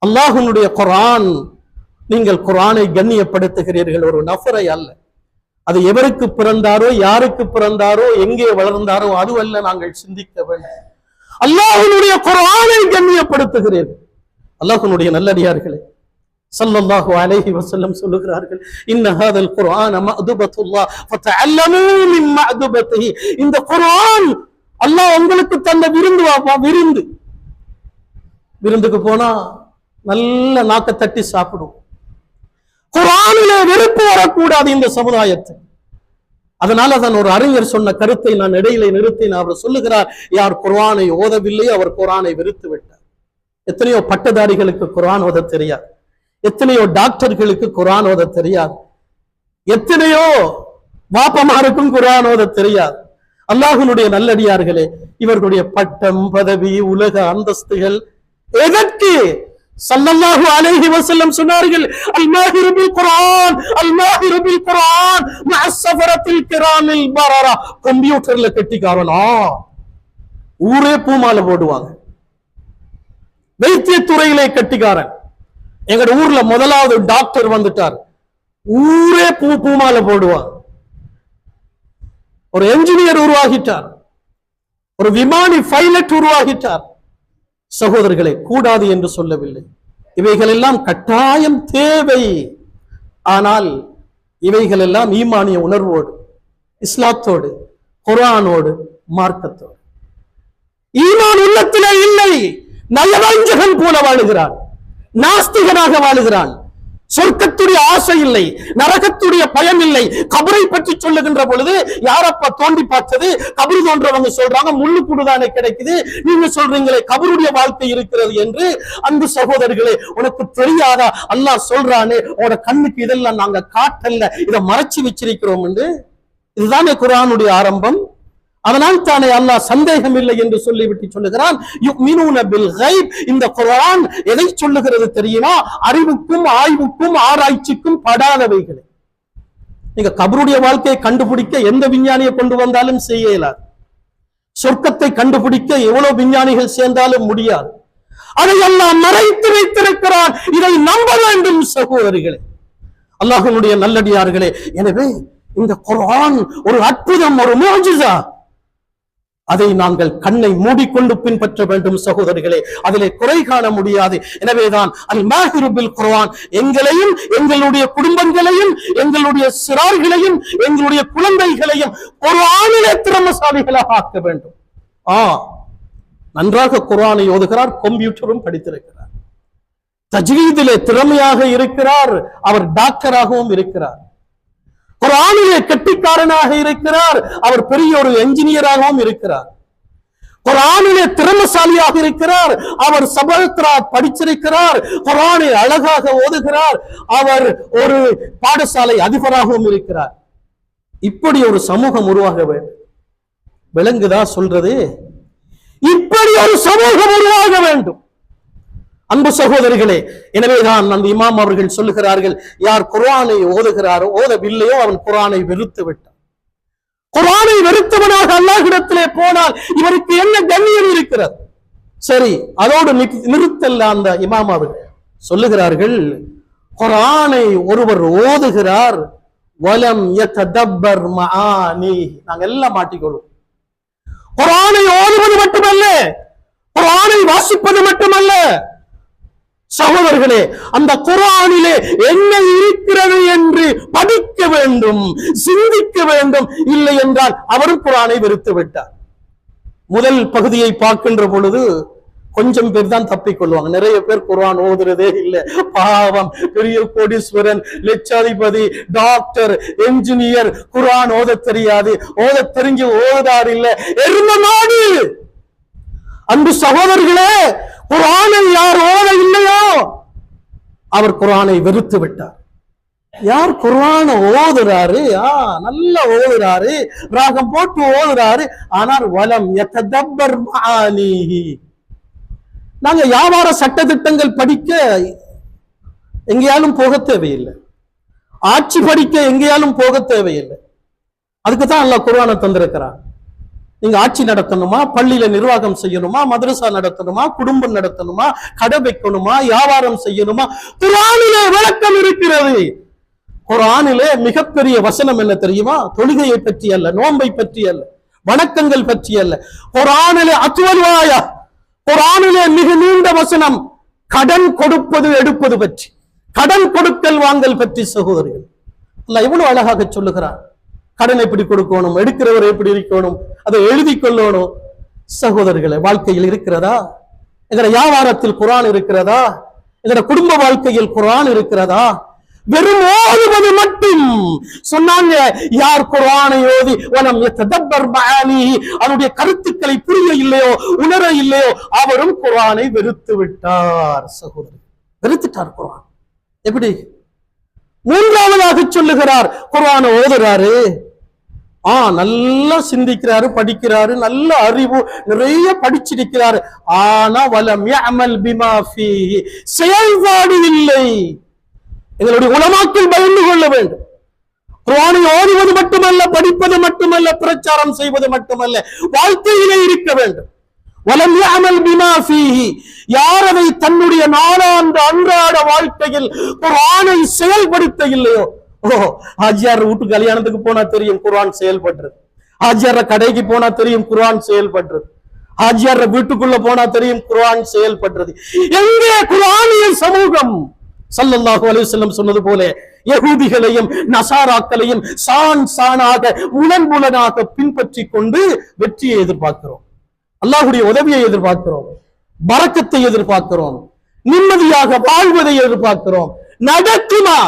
அல்லாஹ்வுடைய குர்ஆன், நீங்கள் குர்ஆனை கண்ணியப்படுத்துகிறீர்கள், ஒரு நஃபரை அல்ல. அது எவருக்கு பிறந்தாரோ, யாருக்கு பிறந்தாரோ, எங்கே வளர்ந்தாரோ அதுவல்ல நாங்கள் சிந்திக்க வேண்டும். அல்லாஹ்வுடைய குர்ஆனை கண்ணியப்படுத்துகிறீர்கள். அல்லாஹ்வுடைய நல்லடியார்களே, ஸல்லல்லாஹு அலைஹி வஸல்லம் சொல்லுகிறார்கள், இன்ன ஹாதல் குர்ஆன மஅதுபத்துல்லாஹ் ஃபதஅல்லமூ மின் மஅதுபத்திஹி. இந்த குர்ஆன் அல்லாஹ் உங்களுக்கு தந்த விருந்து. விருந்துக்கு போனா நல்ல நாக்க தட்டி சாப்பிடும். குர்ஆனிலே வெறுப்பு வரக்கூடாது இந்த சமுதாயத்தில். அதனால தான் ஒரு அறிஞர் சொன்ன கருத்தை நான் இடையிலே நிறுத்தினேன். அவர் சொல்லுகிறார், யார் குர்ஆனை ஓதவில்லை அவர் குர்ஆனை வெறுத்து விட்டார். எத்தனையோ பட்டதாரிகளுக்கு குர்ஆன் ஓத தெரியாது, எத்தனையோ டாக்டர்களுக்கு குர்ஆன் ஓத தெரியாது, எத்தனையோ வாப்பமாருக்கும் குர்ஆன் ஓத தெரியாது. அல்லாஹ்வுடைய நல்லடியார்களே, இவர்களுடைய பட்டம், பதவி, உலக அந்தஸ்துகள் எதற்கு? ஸல்லல்லாஹு அலைஹி வஸல்லம் சொன்னார்கள், அல் மாஹிரு பில் குர்ஆன், அல் மாஹிரு பில் குர்ஆன் மஅஸ் ஸஃபரத்தில் கிராமில் பரரா. கம்ப்யூட்டர்ல கெட்டிக்காரனா, ஊரே பூமால போடுவாங்க. வைத்திய துறையிலே கெட்டிக்காரன். எங்க ஊர்ல முதலாவது டாக்டர் வந்துட்டார், ஊரே பூமால போடுவான். ஒரு என்ஜினியர் உருவாகிட்டார், ஒரு விமானி பைலட் உருவாகிட்டார். சகோதரர்களை கூடாது என்று சொல்லவில்லை, இவைகள் எல்லாம் கட்டாயம் தேவை. ஆனால் இவைகள் எல்லாம் ஈமானிய உணர்வோடு, இஸ்லாத்தோடு, குர்ஆனோடு, மார்க்கத்தோடு. ஈமான் உள்ளத்திலே இல்லை, நயவஞ்சகன் போல வாழுகிறான், நாஸ்திகனாக வாழுகிறான். சொர்க்கத்துடைய ஆசை இல்லை, நரகத்துடைய பயம் இல்லை. கபரை பற்றி சொல்லுகின்ற பொழுது யாரப்பா தோண்டி பார்த்தது? கபரு தோன்றவங்க சொல்றாங்க முள்ளு கூடுதானே கிடைக்குது, நீங்க சொல்றீங்களே கபருடைய வாழ்க்கை இருக்கிறது என்று. அன்பு சகோதரர்களே, உனக்கு தெரியாதா? அல்லாஹ் சொல்றானே உனோட கண்ணுக்கு இதெல்லாம் நாங்க காட்டல்ல, இதை மறைச்சு வச்சிருக்கிறோம் என்று. இதுதானே குர்ஆனுடைய ஆரம்பம். அதனால் தானே அல்லாஹ் சந்தேகம் இல்லை என்று சொல்லிவிட்டு சொல்லுகிறான் யுமினூன பில் கைப். இந்த குர்ஆன் எதை சொல்லுகிறது தெரியுமா? அறிவுக்கும் ஆய்வுக்கும் ஆராய்ச்சிக்கும் படாதவைகளை. நீங்க கபருடைய வாழ்க்கையை கண்டுபிடிக்க எந்த விஞ்ஞானியை கொண்டு வந்தாலும் செய்ய இயலாது. சொர்க்கத்தை கண்டுபிடிக்க எவ்வளவு விஞ்ஞானிகள் சேர்ந்தாலும் முடியாது. அதை எல்லாம் மறைத்து வைத்திருக்கிறான். இதை நம்ப வேண்டும் சகோதரிகளே, அல்லாஹ்வுடைய நல்லடியார்களே. எனவே இந்த குர்ஆன் ஒரு அற்புதம், ஒரு முஅஜிஸா. அதை நாங்கள் கண்ணை மூடிக்கொண்டு பின்பற்ற வேண்டும் சகோதரிகளே, அதிலே குறை காண முடியாது. எனவேதான் அல் மாஹிரு பில் குர்ஆன் எங்களையும், எங்களுடைய குடும்பங்களையும், எங்களுடைய சிறார்களையும், எங்களுடைய குழந்தைகளையும் குர்ஆனிலே திறமசாலிகளாக ஆக்க வேண்டும். நன்றாக குர்ஆனை ஓதுகிறார், கம்ப்யூட்டரும் படித்திருக்கிறார், தஜ்வீதிலே திறமையாக இருக்கிறார், அவர் டாக்டராகவும் இருக்கிறார், குர்ஆனிலே கெட்டிக்காரனாக இருக்கிறார், அவர் பெரிய ஒரு என்ஜினியராகவும் இருக்கிறார், குர்ஆனிலே திறமசாலியாக இருக்கிறார், அவர் சபத்ரா படிச்சிருக்கிறார், குர்ஆனை அழகாக ஓதுகிறார், அவர் ஒரு பாடசாலை அதிபராகவும் இருக்கிறார். இப்படி ஒரு சமூகம் உருவாக வேண்டும். விளங்குதா சொல்றது? இப்படி ஒரு சமூகம் உருவாக வேண்டும் அன்பு சகோதரிகளே. எனவேதான் அந்த இமாம் அவர்கள் சொல்லுகிறார்கள், யார் குர்ஆனை ஓதுகிறாரோ, ஓதவில்லையோ அவன் குர்ஆனை வெறுத்து விட்டான். குர்ஆனை வெறுத்தவனாக அல்லாஹ்விடத்திலே போனால் இவருக்கு என்ன கண்ணியம் இருக்கிறது? சரி, அதோடு நிறுத்தல்ல. அந்த இமாம் அவர்கள் சொல்லுகிறார்கள், குர்ஆனை ஒருவர் ஓதுகிறார், வலம் யததப்பர் மஆனி. நாங்க எல்லாம் மாட்டிக்கொள்வோம். குர்ஆனை ஓதுவது மட்டுமல்ல, குர்ஆனை வாசிப்பது மட்டுமல்ல சகோதரர்களே, அந்த குர்ஆனிலே என்ன இருக்கிறது என்று படிக்க வேண்டும், சிந்திக்க வேண்டும். இல்லை என்றால் அவரும் குர்ஆனை வெறுத்து விட்டார். முதல் பகுதியை பார்க்கின்ற பொழுது கொஞ்சம் பேர் தான் தப்பிக்கொள்வாங்க. நிறைய பேர் குர்ஆன் ஓதுறதே இல்லை. பாவம், பெரிய கோடீஸ்வரன், லட்சாதிபதி, டாக்டர், என்ஜினியர், குர்ஆன் ஓத தெரியாது, ஓத தெரிஞ்சு ஓதார் இல்லை, எரும மாடு. அன்பு சகோதரர்களே, குர்ஆனை யார் ஓத இல்லையோ அவர் குர்ஆனை வெறுத்து விட்டார். யார் குர்ஆனை ஓதுறாரு, நல்லா ஓதுறாரு, ராகம் போட்டு ஓதுறாரு, ஆனால் வலம் யததப்பர் மஆனிஹி. நாங்க வியாபார சட்ட திட்டங்கள் படிக்க எங்கேயாலும் போக தேவையில்லை, ஆட்சி படிக்க எங்கேயாலும் போக தேவையில்லை. அதுக்குதான் அல்லாஹ் குர்ஆனை தந்திருக்கிறான். நீங்க ஆட்சி நடத்தணுமா, பள்ளியில நிர்வாகம் செய்யணுமா, மதரசா நடத்தணுமா, குடும்பம் நடத்தணுமா, கடை வைக்கணுமா, வியாபாரம் செய்யணுமா, குர்ஆனிலே விளக்கம் இருக்கிறது. குர்ஆனிலே மிகப்பெரிய வசனம் என்ன தெரியுமா? தொழுகையை பற்றி அல்ல, நோன்பை பற்றி அல்ல, வணக்கங்கள் பற்றி அல்ல. குர்ஆனிலே அத்வல்வாயா, குர்ஆனிலே மிக நீண்ட வசனம் கடன் கொடுப்பது எடுப்பது பற்றி, கடன் கொடுக்கல் வாங்கல் பற்றி. சகோதரிகள், அல்லாஹ் எவ்வளவு அழகாக சொல்லுகிறார். கடன் எப்படி கொடுக்கணும், எடுக்கிறவர் எப்படி இருக்கணும், அதை எழுதி கொள்ளணும். சகோதரர்களே, வாழ்க்கையில் இருக்கிறதா? எங்கட வியாபாரத்தில் குர்ஆன் இருக்கிறதா? எங்கட குடும்ப வாழ்க்கையில் குர்ஆன் இருக்கிறதா? வெறும் ஓதுவது மட்டும். சொன்னாங்க, யார் குர்ஆனை ஓதி வலம் யததப்பர் மஆனிஹி, அவருடைய கருத்துக்களை புரிய இல்லையோ, உணர இல்லையோ, அவரும் குர்ஆனை வெறுத்து விட்டார். சகோதரர், வெறுத்துட்டார் குர்ஆன். எப்படி? மூன்றாவதாக சொல்லுகிறார், குர்ஆனை ஓதுறாரு, நல்லா சிந்திக்கிறாரு, படிக்கிறாரு, நல்ல அறிவு நிறைய படிச்சிருக்கிறாரு, ஆனா வலம் யஅமல் பிமா ஃபீஹி, செயல்பாடு இல்லை. எங்களுடைய உலமாக்கள் பயந்து கொள்ள வேண்டும். குர்ஆனை ஓதுவது மட்டுமல்ல, படிப்பது மட்டுமல்ல, பிரச்சாரம் செய்வது மட்டுமல்ல, வாழ்க்கையிலே இருக்க வேண்டும். வலம் யஅமல் பிமா ஃபீஹி, யார் அதை தன்னுடைய நாளாந்த அன்றாட வாழ்க்கையில் குர்ஆனை செயல்படுத்த இல்லையோ ஓ, ஹாஜியார் வீட்டு கல்யாணத்துக்கு போனா தெரியும் குர்ஆன் செயல்படுறது, ஹாஜியார கடைக்கு போனா தெரியும் குர்ஆன் செயல்படுறது, ஹாஜியார வீட்டுக்குள்ள போனா தெரியும் குர்ஆன் செயல்படுறது. எங்கே குர்ஆனிய சமூகம்? ஸல்லல்லாஹு அலைஹி வஸல்லம் சொன்னது போல யகூதிகளையும் நசாராக்களையும் சான் சானாக முலன்புலனாக பின்பற்றி கொண்டு வெற்றியை எதிர்பார்க்கிறோம், அல்லாஹ்வுடைய உதவியை எதிர்பார்க்கிறோம், பரக்கத்தை எதிர்பார்க்கிறோம், நிம்மதியாக வாழ்வதை எதிர்பார்க்கிறோம். நடக்குமா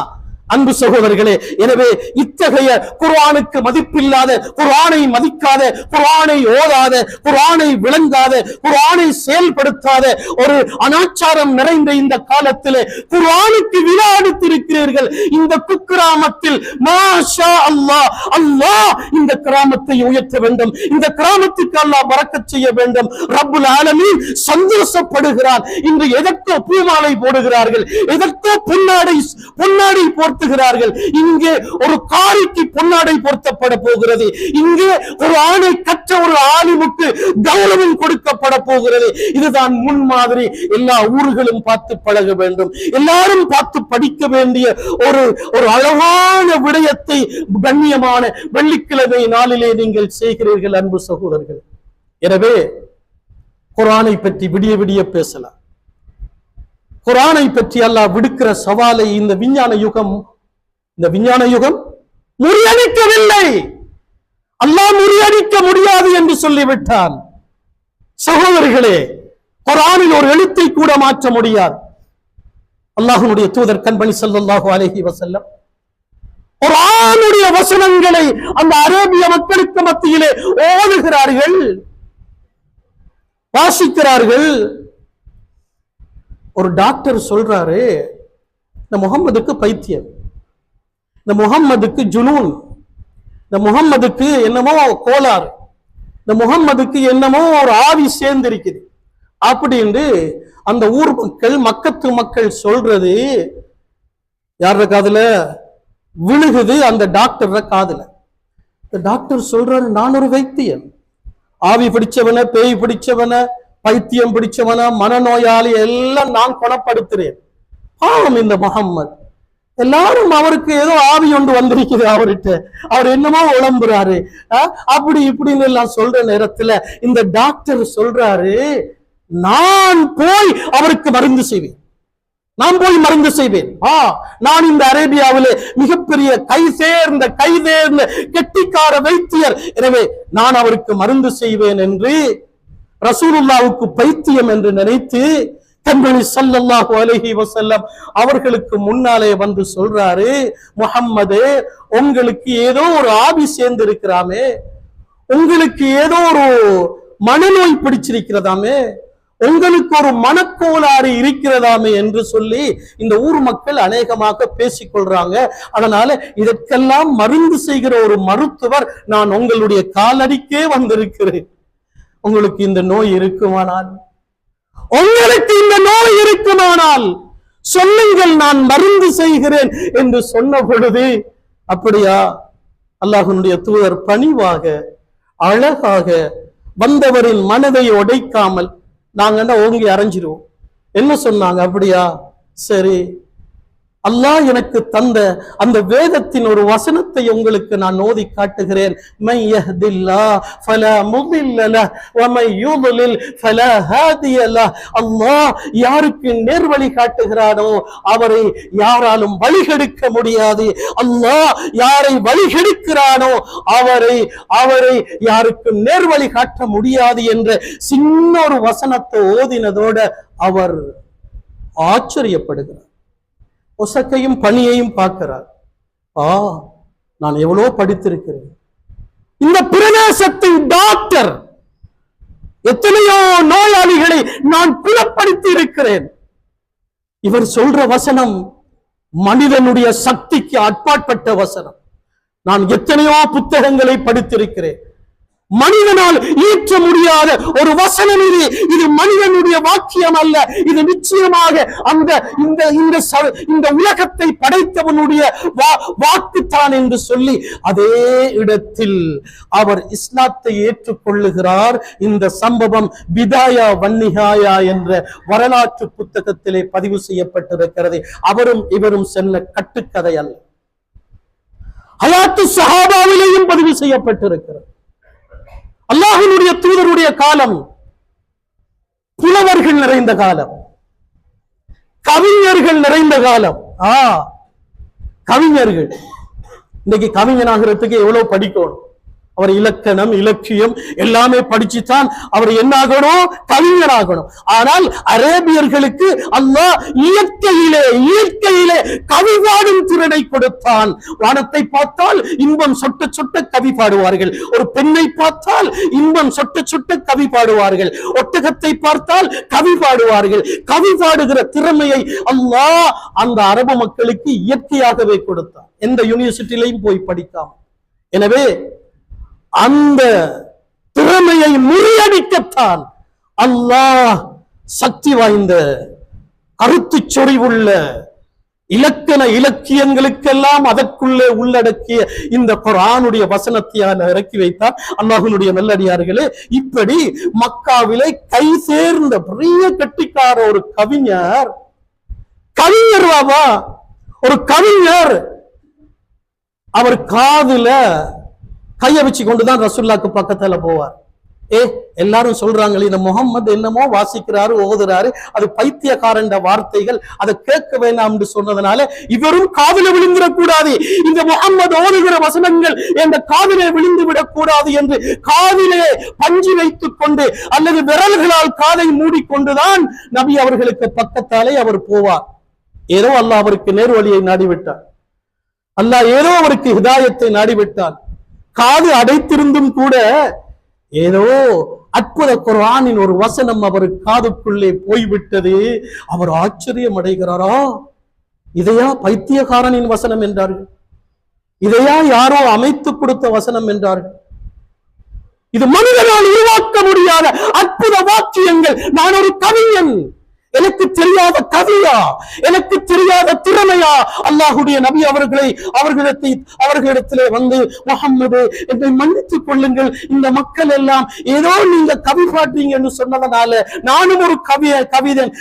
அன்பு சகோதரர்களே? எனவே இத்தகைய குர்ஆனுக்கு மதிப்பில்லாத, குர்ஆனை மதிக்காத, குர்ஆனை ஓதாத, குர்ஆனை விளங்காத, குர்ஆனை செயல்படுத்தாத ஒரு அனாச்சாரம் நிறைந்த இந்த காலத்திலே குர்ஆனுக்கு விழா எடுத்திருக்கிறீர்கள். இந்த குக்கிராமத்தில் மாஷா அல்லாஹ், அல்லாஹ் இந்த கிராமத்தை உயர்த்த வேண்டும், இந்த கிராமத்துக்கு அல்லாஹ் பரக்கத் செய்ய வேண்டும். ரப்புல் ஆலமீன் சந்தோஷப்படுகிறான். இன்று எதற்கோ பூமாலை போடுகிறார்கள், எதற்கோ பொன்னாடை போர்த்துகிறார்கள். இங்கே ஒரு காரிக்கு பொன்னாடை போர்த்தப்பட போகிறது. இங்கே ஒரு ஆணை கற்ற ஒரு ஆலிமுக்கு கௌரவம் கொடுக்கப்பட போகிறது. இதுதான் முன்மாதிரி. எல்லா ஊர்களும் பார்த்து பழக வேண்டும், எல்லாரும் பார்த்து படிக்க வேண்டிய ஒரு அழகான விடயத்தை கண்ணியமான வெள்ளிக்கிழமை நாளிலே நீங்கள் செய்கிறீர்கள் அன்பு சகோதரர்கள். எனவே குர்ஆனை பற்றி விடிய விடிய பேசலாம். குர்ஆனை பற்றி அல்லாஹ் விடுக்கிற சவாலை இந்த விஞ்ஞான யுகம் முறியடிக்கவில்லை. அல்லாஹ் முறியடிக்க முடியாது என்று சொல்லிவிட்டான். சகோதரர்களே, குர்ஆனில் ஒரு எழுத்தை கூட மாற்ற முடியாது. அல்லாஹ்வுடைய தூதர் கண்மணி ஸல்லல்லாஹு அலைஹி வஸல்லம் குர்ஆனுடைய வசனங்களை அந்த அரேபிய மக்களுக்கு மத்தியிலே ஓதுகிறார்கள், வாசிக்கிறார்கள். ஒரு டாக்டர் சொல்றாரு, இந்த முகம்மதுக்கு பைத்தியம், இந்த முகம்மதுக்கு ஜுனூன், இந்த முகம்மதுக்கு என்னமோ கோளாறு, இந்த முகம்மதுக்கு என்னமோ ஒரு ஆவி சேர்ந்திருக்குது அப்படின்னு அந்த ஊர் மக்கத்து மக்கள் சொல்றது யார காதுல விழுகுது? அந்த டாக்டர் காதுல. இந்த டாக்டர் சொல்றாரு, நான் ஒரு வைத்தியன், ஆவி பிடிச்சவன, பேய் பிடிச்சவன, பைத்தியம் பிடிச்சவன, மனநோயாளி எல்லாம் நான் குணப்படுத்துறேன். பாவம் இந்த முகம்மது, எல்லாரும் அவருக்கு ஏதோ ஆவி ஒன்று வந்திருக்குது, அவர்கிட்ட அவர் என்னமோ உளம்புறாரு, அப்படி இப்படின்னு எல்லாம் சொல்ற நேரத்துல இந்த டாக்டர் சொல்றாரு, நான் போய் அவருக்கு மருந்து செய்வேன், நான் போய் மருந்து செய்வேன். நான் இந்த அரேபியாவிலே மிகப்பெரிய கை தேர்ந்த கெட்டிக்கார வைத்தியர், எனவே நான் அவருக்கு மருந்து செய்வேன் என்று ரசூலுல்லாஹ்வுக்கு பைத்தியம் என்று நினைத்து கண்மணி ஸல்லல்லாஹு அலைஹி வஸல்லம் அவர்களுக்கு முன்னாலே வந்து சொல்றாரு, முஹம்மதே, உங்களுக்கு ஏதோ ஒரு ஆவி சேர்ந்து இருக்கிறாமே, உங்களுக்கு ஏதோ ஒரு மனநோய் பிடிச்சிருக்கிறதாமே, உங்களுக்கு ஒரு மனக்கோளாறு இருக்கிறதாமே என்று சொல்லி இந்த ஊர் மக்கள் அநேகமாக பேசிக்கொள்றாங்க. அதனால இதற்கெல்லாம் மருந்து செய்கிற ஒரு மருத்துவர் நான் உங்களுடைய காலடிக்கே வந்திருக்கிறேன். உங்களுக்கு இந்த நோய் இருக்குமானால், உங்களுக்கு இந்த நோய் இருக்குமானால் சொல்லுங்கள், நான் மருந்து செய்கிறேன் என்று சொன்ன பொழுது, அப்படியா? அல்லாஹ்வுடைய தூதர் பணிவாக அழகாக வந்தவரின் மனதை உடைக்காமல், நாங்க ஓங்கி அரைஞ்சிருவோம், என்ன சொன்னாங்க? அப்படியா, சரி, அல்லாஹ் எனக்கு தந்த அந்த வேதத்தின் ஒரு வசனத்தை உங்களுக்கு நான் ஓதி காட்டுகிறேன். மை யஹ்தில்லாஹ் ஃபலா முதில்ல லஹ் வ மை யுضلل ஃபலா ஹாதிய லஹ். அல்லாஹ் யாருக்கு நேர்வழி காட்டுகிறானோ அவரை யாராலும் வழிகெடுக்க முடியாது. அல்லாஹ் யாரை வழிகெடுக்கிறானோ அவரை யாருக்கு நேர்வழி காட்ட முடியாது என்ற சின்ன ஒரு வசனத்தை ஓதினதோட அவர் ஆச்சரியப்படுகிறார், ஒசக்கையும் பணியையும் பார்க்கிறார். நான் எவ்வளவு படித்திருக்கிறேன், இந்த பிரதேசத்தின் டாக்டர், எத்தனையோ நோயாளிகளை நான் குணப்படுத்தி இருக்கிறேன். இவர் சொல்ற வசனம் மனிதனுடைய சக்திக்கு அப்பாற்பட்ட வசனம். நான் எத்தனையோ புத்தகங்களை படித்திருக்கிறேன், மனிதனால் ஈற்ற முடியாத ஒரு வசனம் இது. இது மனிதனுடைய வாக்கியம் அல்ல, இது நிச்சயமாக இந்த உலகத்தை படைத்தவனுடைய வாக்குத்தான் என்று சொல்லி அதே இடத்தில் அவர் இஸ்லாத்தை ஏற்றுக்கொள்ளுகிறார். இந்த சம்பவம் பிதாயா வன்னிஹாயா என்ற வரலாற்று புத்தகத்திலே பதிவு செய்யப்பட்டிருக்கிறது. அவரும் இவரும் சென்ன கட்டுக்கதை அல்ல. ஹயாத்து சஹாபாவிலேயும் பதிவு செய்யப்பட்டிருக்கிறது. அல்லாஹ்வுடைய தூதருடைய காலம் புலவர்கள் நிறைந்த காலம், கவிஞர்கள் நிறைந்த காலம். கவிஞர்கள் இன்னைக்கு கவிஞனாகிறதுக்கு எவ்வளவு படிக்கணும்? அவர் இலக்கணம், இலக்கியம் எல்லாமே படிச்சுதான் அவர் என்ன ஆகணும்? கவிஞராகணும். ஆனால் அரேபியர்களுக்கு அல்லாஹ் இயற்கையிலே கவி பாடும் திறனை கொடுத்தான். வானத்தை பார்த்தால் இன்பம் சொட்ட சொட்ட கவி பாடுவார்கள். ஒரு பெண்ணை பார்த்தால் இன்பம் சொட்ட சொட்ட கவி பாடுவார்கள். ஒட்டகத்தை பார்த்தால் கவி பாடுவார்கள். கவி பாடுகிற திறமையை அல்லாஹ் அந்த அரபு மக்களுக்கு இயற்கையாகவே கொடுத்தான், எந்த யூனிவர்சிட்டியிலையும் போய் படிக்காம. எனவே அந்த திறமையை முறியடிக்கத்தான் அல்லாஹ் சக்தி வாய்ந்த கருத்து சொறிவுள்ள இலக்கண இலக்கியங்களுக்கெல்லாம் அதற்குள்ளே உள்ளடக்கிய இந்த குர்ஆனுடைய வசனத்தை இறக்கி வைத்தார். அல்லாஹ்வுடைய நல்லடியார்களே, இப்படி மக்காவிலே கை சேர்ந்த பெரிய கட்டிக்கார ஒரு கவிஞர், ஒரு கவிஞர் அவர் காதுல கைய வச்சு கொண்டுதான் ரசூலுல்லாஹ்க்கு பக்கத்துல போவார். எல்லாரும் சொல்றாங்களே இந்த முகம்மது என்னமோ வாசிக்கிறாரு, ஓதுறாரு, அது பைத்தியக்காரண்ட வார்த்தைகள், அதை கேட்க வேண்டாம் என்று சொன்னதுனால இவரும் காதில விழுந்துடக் கூடாது, இந்த முகம்மது ஓதுகிற வசனங்கள் என்ற காதிலே விழுந்து விடக் கூடாது என்று காதிலே பஞ்சு வைத்துக் கொண்டு அல்லது விரல்களால் காதை மூடிக்கொண்டுதான் நபி அவர்களுக்கு பக்கத்தாலே அவர் போவார். ஏதோ அல்லாஹ் அவருக்கு நேர்வழியை நாடிவிட்டார், அல்லாஹ் ஏதோ அவருக்கு ஹிதாயத்தை நாடிவிட்டார். காது அடைத்திருந்தும் கூட ஏதோ அற்புத குர்ஆனின் ஒரு வசனம் அவர் காதுக்குள்ளே போய்விட்டது. அவர் ஆச்சரியம் அடைகிறாரா, இதையா பைத்தியக்காரனின் வசனம் என்றார்கள், இதையா யாரோ அமைத்து கொடுத்த வசனம் என்றார்கள், இது மனிதனால் உருவாக்க முடியாத அற்புத வாக்கியங்கள், நான் ஒரு கவிஞன், எனக்கு தெரியாத கவியா, எனக்கு தெரியாத திறமையா? அல்லாஹ்வுடைய நபி அவர்களிடத்திலே வந்து, முஹம்மது என்னை மன்னித்துக் கொள்ளுங்கள், இந்த மக்கள் எல்லாம் ஏதோ நீங்க கவி பாடுறீங்க என்று சொன்னதனால நானும் ஒரு கவிஞன்,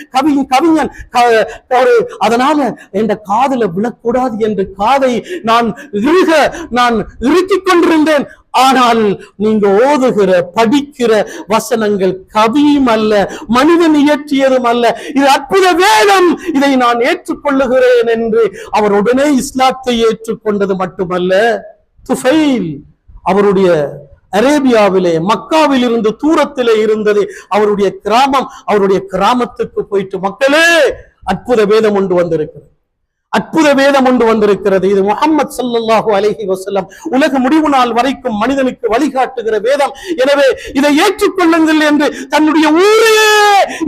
அதனால என் காதுல விழக்கூடாது என்று காதை நான் இறுக்கிக் கொண்டிருந்தேன். ஆனால் நீங்க ஓதுகிற படிக்கிற வசனங்கள் கவியும் அல்ல, மனிதன் இயற்றியதும் அல்ல, இது அற்புத வேதம், இதை நான் ஏற்றுக்கொள்ளுகிறேன் என்று அவர் உடனே இஸ்லாத்தை ஏற்றுக்கொண்டது மட்டுமல்ல, துஃபைல் அவருடைய அரேபியாவிலே மக்காவில் இருந்து தூரத்திலே இருந்தது அவருடைய கிராமம், அவருடைய கிராமத்துக்கு போயிட்டு, மக்களே அற்புத வேதம் ஒன்று வந்திருக்கிறது, அற்புத வேதம் ஒன்று வந்திருக்கிறது, இது முஹம்மது ஸல்லல்லாஹு அலைஹி வஸல்லம் உலக முடிவு நாள் வரைக்கும் மனிதனுக்கு வழிகாட்டுகிற வேதம், எனவே இதை ஏற்றுக்கொள்ளுங்கள் என்று தன்னுடைய ஊரையே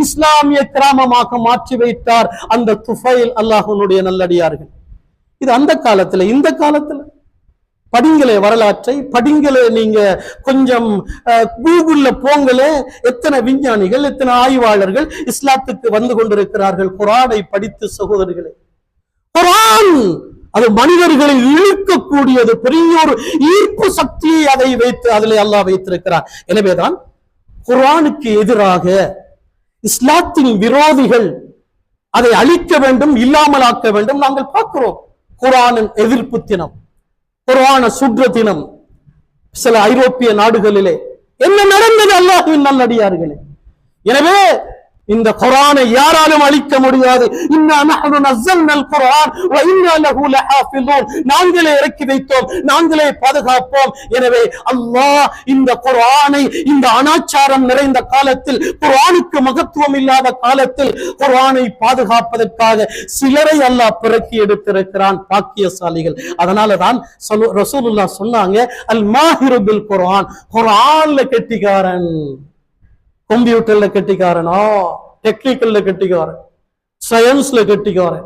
இஸ்லாமிய கிராமமாக மாற்றி வைத்தார் அந்த துஃபைல். அல்லாஹ்வுடைய நல்லடியார்கள், இது அந்த காலத்துல. இந்த காலத்துல படிங்களே, வரலாற்றை படிங்களே, நீங்க கொஞ்சம் கூகுள்ல போங்களே, எத்தனை விஞ்ஞானிகள், எத்தனை ஆய்வாளர்கள் இஸ்லாத்துக்கு வந்து கொண்டிருக்கிறார்கள் குர்ஆனை படித்து. சகோதரர்களே, குர்ஆன் அது மனிதர்களை இழுக்கக்கூடியது, பெரிய ஒரு ஈர்ப்பு சக்தியை அதை வைத்து அதிலே அல்லாஹ் வைத்திருக்கிறார். எனவேதான் குர்ஆனுக்கு எதிராக இஸ்லாத்தின் விரோதிகள் அதை அழிக்க வேண்டும், இல்லாமலாக்க வேண்டும். நாங்கள் பார்க்கிறோம் குர்ஆனின் எதிர்ப்பு தினம், குர்ஆனை சுற்ற தினம் சில ஐரோப்பிய நாடுகளிலே என்ன நடந்தது அல்லாஹ்வின் நல்லடியார்களே. எனவே இந்த குர்ஆனை யாராலும் அழிக்க முடியாது. இன்னா நஹ்னு நஸல்னல் குர்ஆன் வ இன்னா லஹு லஹாஃபிஸூன், நாங்களே இறக்கி வைத்தோம், நாங்களே பாதுகாப்போம். எனவே அல்லாஹ் இந்த குர்ஆனை இந்த அனாச்சாரம் நிறைந்த காலத்தில், குர்ஆனுக்கு மகத்துவம் இல்லாத காலத்தில் குர்ஆனை பாதுகாப்பதற்காக சிலரை அல்லாஹ் பிறக்கி எடுத்திருக்கிறான், பாக்கியசாலிகள். அதனால தான் ரசூலுல்லாஹ் சொன்னாங்க, அல் மாஹிரு பில் குர்ஆன், குர்ஆன்ல கெட்டிக்காரன், கம்ப்யூட்டர்ல கெட்டிக்காரனா, டெக்னிக்கல்ல கெட்டிக்காரன், சயின்ஸ்ல கெட்டிக்காரன்,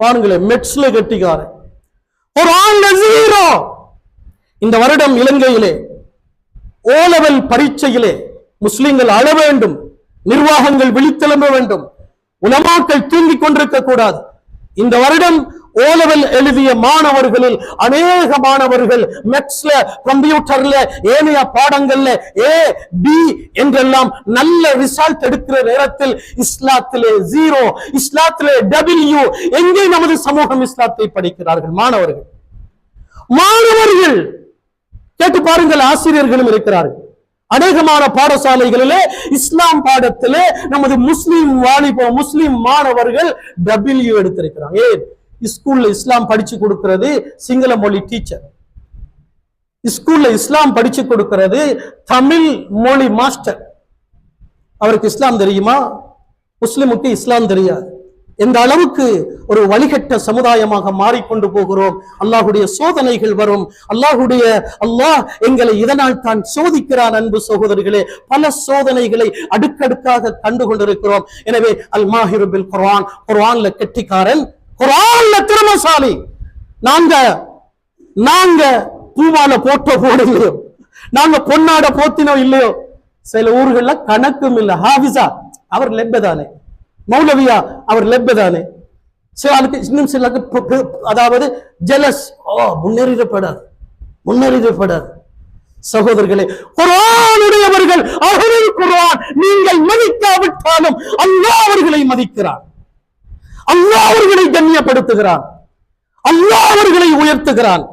பாருங்களேன் மெட்ஸ்ல கெட்டிக்காரன், குர்ஆன்ல ஜீரோ. இந்த வருடம் இலங்கையிலே ஓ லெவல் பரீட்சையிலே முஸ்லிம்கள் அழ வேண்டும், நிர்வாகங்கள் விழித்தெழும்ப வேண்டும், உலமாக்கள் தூங்கிக் கொண்டிருக்க கூடாது. இந்த வருடம் ஓ லெவல் எழுதிய மாணவர்களில் அநேக மாணவர்கள் மேத்ஸ்ல, கம்ப்யூட்டர்ல, ஏனைய பாடங்கள்ல ஏ பி என்றெல்லாம் நல்ல ரிசல்ட் எடுக்கிற நேரத்தில் இஸ்லாத்திலே ஜீரோ, இஸ்லாத்திலே டபிள்யூ. எங்கே நமது சமூகம் இஸ்லாத்தை படிக்கிறார்கள்? மாணவர்கள் மாணவர்கள் கேட்டு பாருங்கள், ஆசிரியர்களும் இருக்கிறார்கள். அநேகமான பாடசாலைகளிலே இஸ்லாம் பாடத்திலே நமது முஸ்லிம் வாலிபம் முஸ்லிம் மாணவர்கள் டபிள்யூ எடுத்திருக்கிறாங்க. ஏன்? ஸ்கூல்ல இஸ்லாம் படிச்சு கொடுக்கிறது சிங்கள மொழி டீச்சர், ஸ்கூல்ல இஸ்லாம் படிச்சு கொடுக்கிறது தமிழ் மொழி மாஸ்டர். அவருக்கு இஸ்லாம் தெரியுமா? முஸ்லிமுக்கு இஸ்லாம் தெரியாது. எந்த அளவுக்கு ஒரு வழிகட்ட சமுதாயமாக மாறிக்கொண்டு போகிறோம். அல்லாஹுடைய சோதனைகள் வரும். அல்லாஹ் எங்களை இதனால் தான் சோதிக்கிறான். அன்பு சகோதரர்களே, பல சோதனைகளை அடுக்கடுக்காக கண்டு கொண்டிருக்கிறோம். எனவே அல் மாஹிரு பில் குர்ஆன், குர்ஆன்ல கெட்டிக்காரன், குர்ஆன்ல திறமசாலி. நாங்க பூமால போட இல்லையோ, நாங்க பொன்னாட போத்தினோ இல்லையோ, சில ஊர்கள்ல கணக்கும் இல்ல. ஹாஃபிஸா அவர் லெப்பதானே, மௌலவியா அவர் லெப்பதானே. இன்னும் சில அதாவது ஜெலஸ், முன்னேறிடப்படாது. சகோதரர்களே, குர்ஆனுடையவர்கள் அஹ்லுல் குர்ஆன் நீங்கள் மதிக்காவிட்டாலும் அல்லாஹ் அவர்களை மதிக்கிறார். அல்லாஹ் அவர்களை கண்ணியப்படுத்துகிறான். அல்லாஹ் அவர்களை உயர்த்துகிறான்.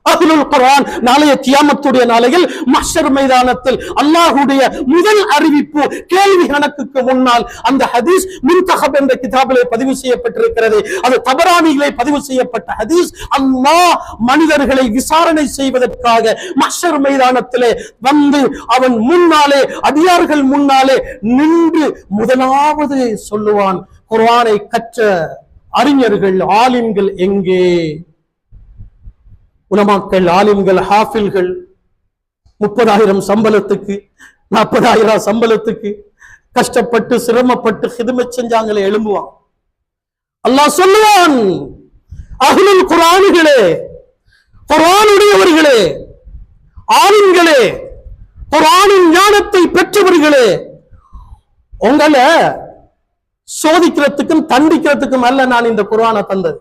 அஹ்லுல் குர்ஆன் நாளைய கியாமத்துடைய நாளையில் மஹ்ஷர் மைதானத்தில் அல்லாஹ்வுடைய முதல் அறிவிப்பு கேள்வி கணக்குக்கு முன்னால் அந்த ஹதீஸ் முன்தஹப் என்ற கிதாபிலே பதிவு செய்யப்பட்டிருக்கிறது. அது தபரானியிலே பதிவு செய்யப்பட்ட ஹதீஸ். அல்லாஹ் மனிதர்களை விசாரணை செய்வதற்காக மஹ்ஷர் மைதானத்திலே வந்து அவன் முன்னாலே, அடியார்கள் முன்னாலே நின்று முதலாவது சொல்லுவான், குர்ஆனை கற்ற அறிஞர்கள் ஆலிம்கள் எங்கே? உலமாக்கள், ஆலிம்கள், ஹாஃபில்கள் 30,000 சம்பளத்துக்கு 40,000 சம்பளத்துக்கு கஷ்டப்பட்டு சிரமப்பட்டு ஹிதமத் செஞ்சாங்களே, எழும்புவான். அல்லாஹ் சொல்லுவான், அஹ்லுல் குர்ஆனிகளே, குர்ஆனுடையவர்களே, ஆலிம்களே, குர்ஆனின் ஞானத்தை பெற்றவர்களே, உங்களை சோதிக்கிறதுக்கும் தண்டிக்கிறதுக்கும் அல்ல நான் இந்த குர்ஆனை தந்தது.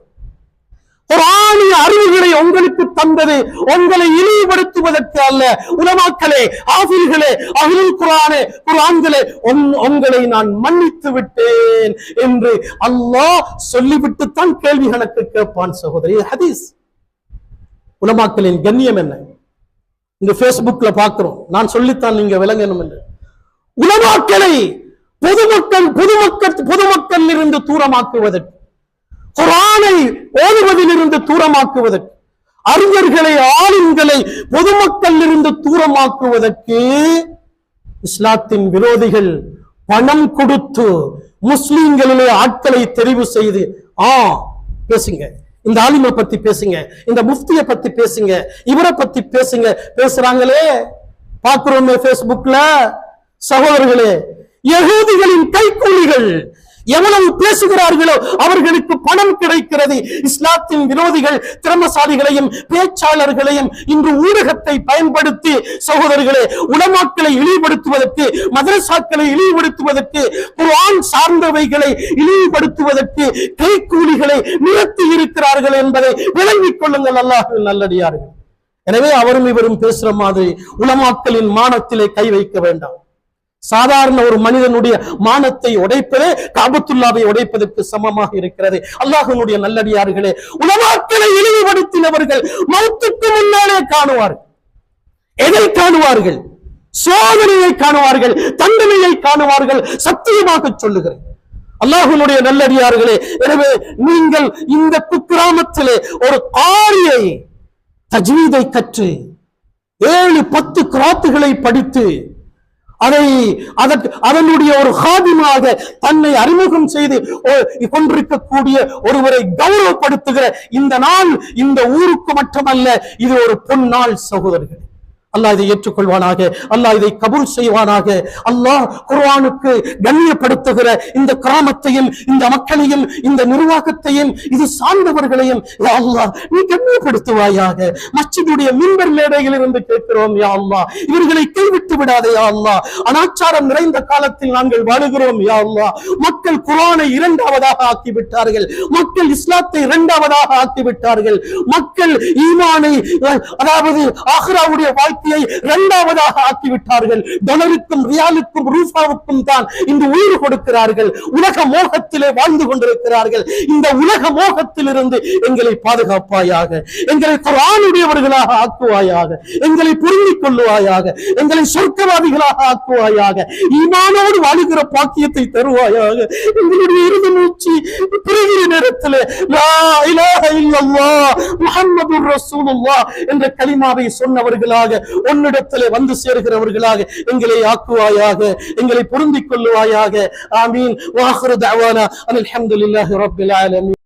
குர்ஆனிய அறிவுகளை உங்களுக்கு தந்தது உங்களை இழிவுபடுத்துவதற்கு அல்ல. உலமாக்களே, ஆஃபில்களே, அஹ்லுல் குர்ஆனே, குர்ஆன்களே, உங்களை நான் மன்னித்து விட்டேன் என்று அல்லாஹ் சொல்லிவிட்டு தான் கேள்வி கணக்கு கேட்பான். சகோதரி, ஹதீஸ். உலமாக்களின் கண்ணியம் என்ன? இந்த பேஸ்புக்ல பார்க்கிறோம். நான் சொல்லித்தான் நீங்க விளங்கணும் என்று. உலமாக்களை பொதுமக்கள் இருந்து தூரமாக்குவதற்கு, குர்ஆனை ஓதுவதிலிருந்து தூரமாக்குவதற்கு, அறிஞர்களை ஆலிம்களை பொதுமக்கள் இருந்து தூரமாக்குவதற்கு இஸ்லாத்தின் விரோதிகள் பணம் கொடுத்து முஸ்லிம்களிலே ஆட்களை தெரிவு செய்து, பேசுங்க, இந்த ஆலிமை பத்தி பேசுங்க, இந்த முஃப்தியை பத்தி பேசுங்க, இவரை பத்தி பேசுங்க, பேசுறாங்களே பார்க்கிறோமே பேஸ்புக்ல. சகோதரர்களே, யகூதிகளின் கைக்கூலிகள் எவ்வளவு பேசுகிறார்களோ அவர்களுக்கு பணம் கிடைக்கிறது. இஸ்லாத்தின் விரோதிகள் திறமசாலிகளையும் பேச்சாளர்களையும் இன்று ஊடகத்தை பயன்படுத்தி சகோதரர்களே உலமாக்களை இழிவுபடுத்துவதற்கு, மதரசாக்களை இழிவுபடுத்துவதற்கு, குர்ஆன் சார்ந்தவைகளை இழிவுபடுத்துவதற்கு கைக்கூலிகளை நிறுத்தி இருக்கிறார்கள் என்பதை விளங்கிக் கொள்ளுங்கள் அல்லாஹ்வின் நல்லடியார்கள். எனவே அவரும் இவரும் பேசுற மாதிரி உலமாக்களின் மானத்திலே கை வைக்க வேண்டாம். சாதாரண ஒரு மனிதனுடைய மானத்தை உடைப்பதே காபத்துல்லாவை உடைப்பதற்கு சமமாக இருக்கிறது. அல்லாஹ்வினுடைய நல்லடியார்களே, உலமாக்களை இழிவுபடுத்தினவர்கள் மௌத்துக்கு முன்னாலே காணுவார்கள். எதை காணுவார்கள்? சோதனையை காணுவார்கள், தண்டனையை காணுவார்கள். சத்தியமாக சொல்லுகிறேன் அல்லாஹ்வினுடைய நல்லடியார்களே. எனவே நீங்கள் இந்த குக்கிராமத்திலே ஒரு காரியை தஜ்வீதை கற்று 7-10 கிராத்துகளை படித்து அதனுடைய ஒரு ஹாதிமாக தன்னை அறிமுகம் செய்து கொண்டிருக்கக்கூடிய ஒருவரை கௌரவப்படுத்துகிற இந்த நாள் இந்த ஊருக்கு மட்டுமல்ல, இது ஒரு பொன்னாள் சகோதரர்கள். அல்லாஹ் இதை ஏற்றுக்கொள்வானாக, அல்லாஹ் இதை கபூல் செய்வானாக. அல்லாஹ் குர்ஆனுக்கு கண்ணியப்படுத்துகிற இந்த கிராமத்தையும் இந்த மக்களையும் இந்த நிர்வாகத்தையும் இது சார்ந்தவர்களையும் யா அல்லாஹ் நீ கண்ணியப்படுத்துவாயாக. மஸ்ஜிதுடைய மிம்பர் மேடையில் இருந்து கேட்கிறோம் யா அல்லாஹ், இவர்களை கைவிட்டு விடாதே யா அல்லாஹ். அனாச்சாரம் நிறைந்த காலத்தில் நாங்கள் வாழுகிறோம் யா அல்லாஹ். மக்கள் குர்ஆனை 2வது ஆக்கிவிட்டார்கள், மக்கள் இஸ்லாத்தை 2வது ஆக்கிவிட்டார்கள், மக்கள் ஈமானை அதாவது ஆகிராவுடைய வாழ்க்கை வாழ்க்கையை இரண்டாவதாக ஆக்கிவிட்டார்கள். டாலருக்கும் ரியாலுக்கும் ரூபாவுக்கும் தான் இந்த உயிர் கொடுக்கிறார்கள். உலக மோகத்திலே வாழ்ந்து கொண்டிருக்கிறார்கள். இந்த உலக மோகத்திலிருந்து எங்களை பாதுகாப்பாயாக, எங்களை குர்ஆனுடையவர்களாக ஆக்குவாயாக, எங்களை புரிந்து கொள்ளுவாயாக, எங்களை சொர்க்கவாதிகளாக ஆக்குவாயாக, ஈமானோடு வாழுகிற பாக்கியத்தை தருவாயாக. எங்களுடைய இறுதி மூச்சு பிரிகிற நேரத்தில் லா இலாஹ இல்லல்லாஹ் முஹம்மதுர் ரசூலுல்லாஹ் என்ற கலிமாவை சொன்னவர்களாக உன்னிடத்திலே வந்து சேர்கிறவர்களாக எங்களை ஆக்குவாயாக, எங்களை பொருந்திக் கொள்ளுவாயாக. ஆமீன். வ ஆகிரு தஅவானா அல்ஹம்துலில்லாஹி ரப்பில் ஆலமீன்.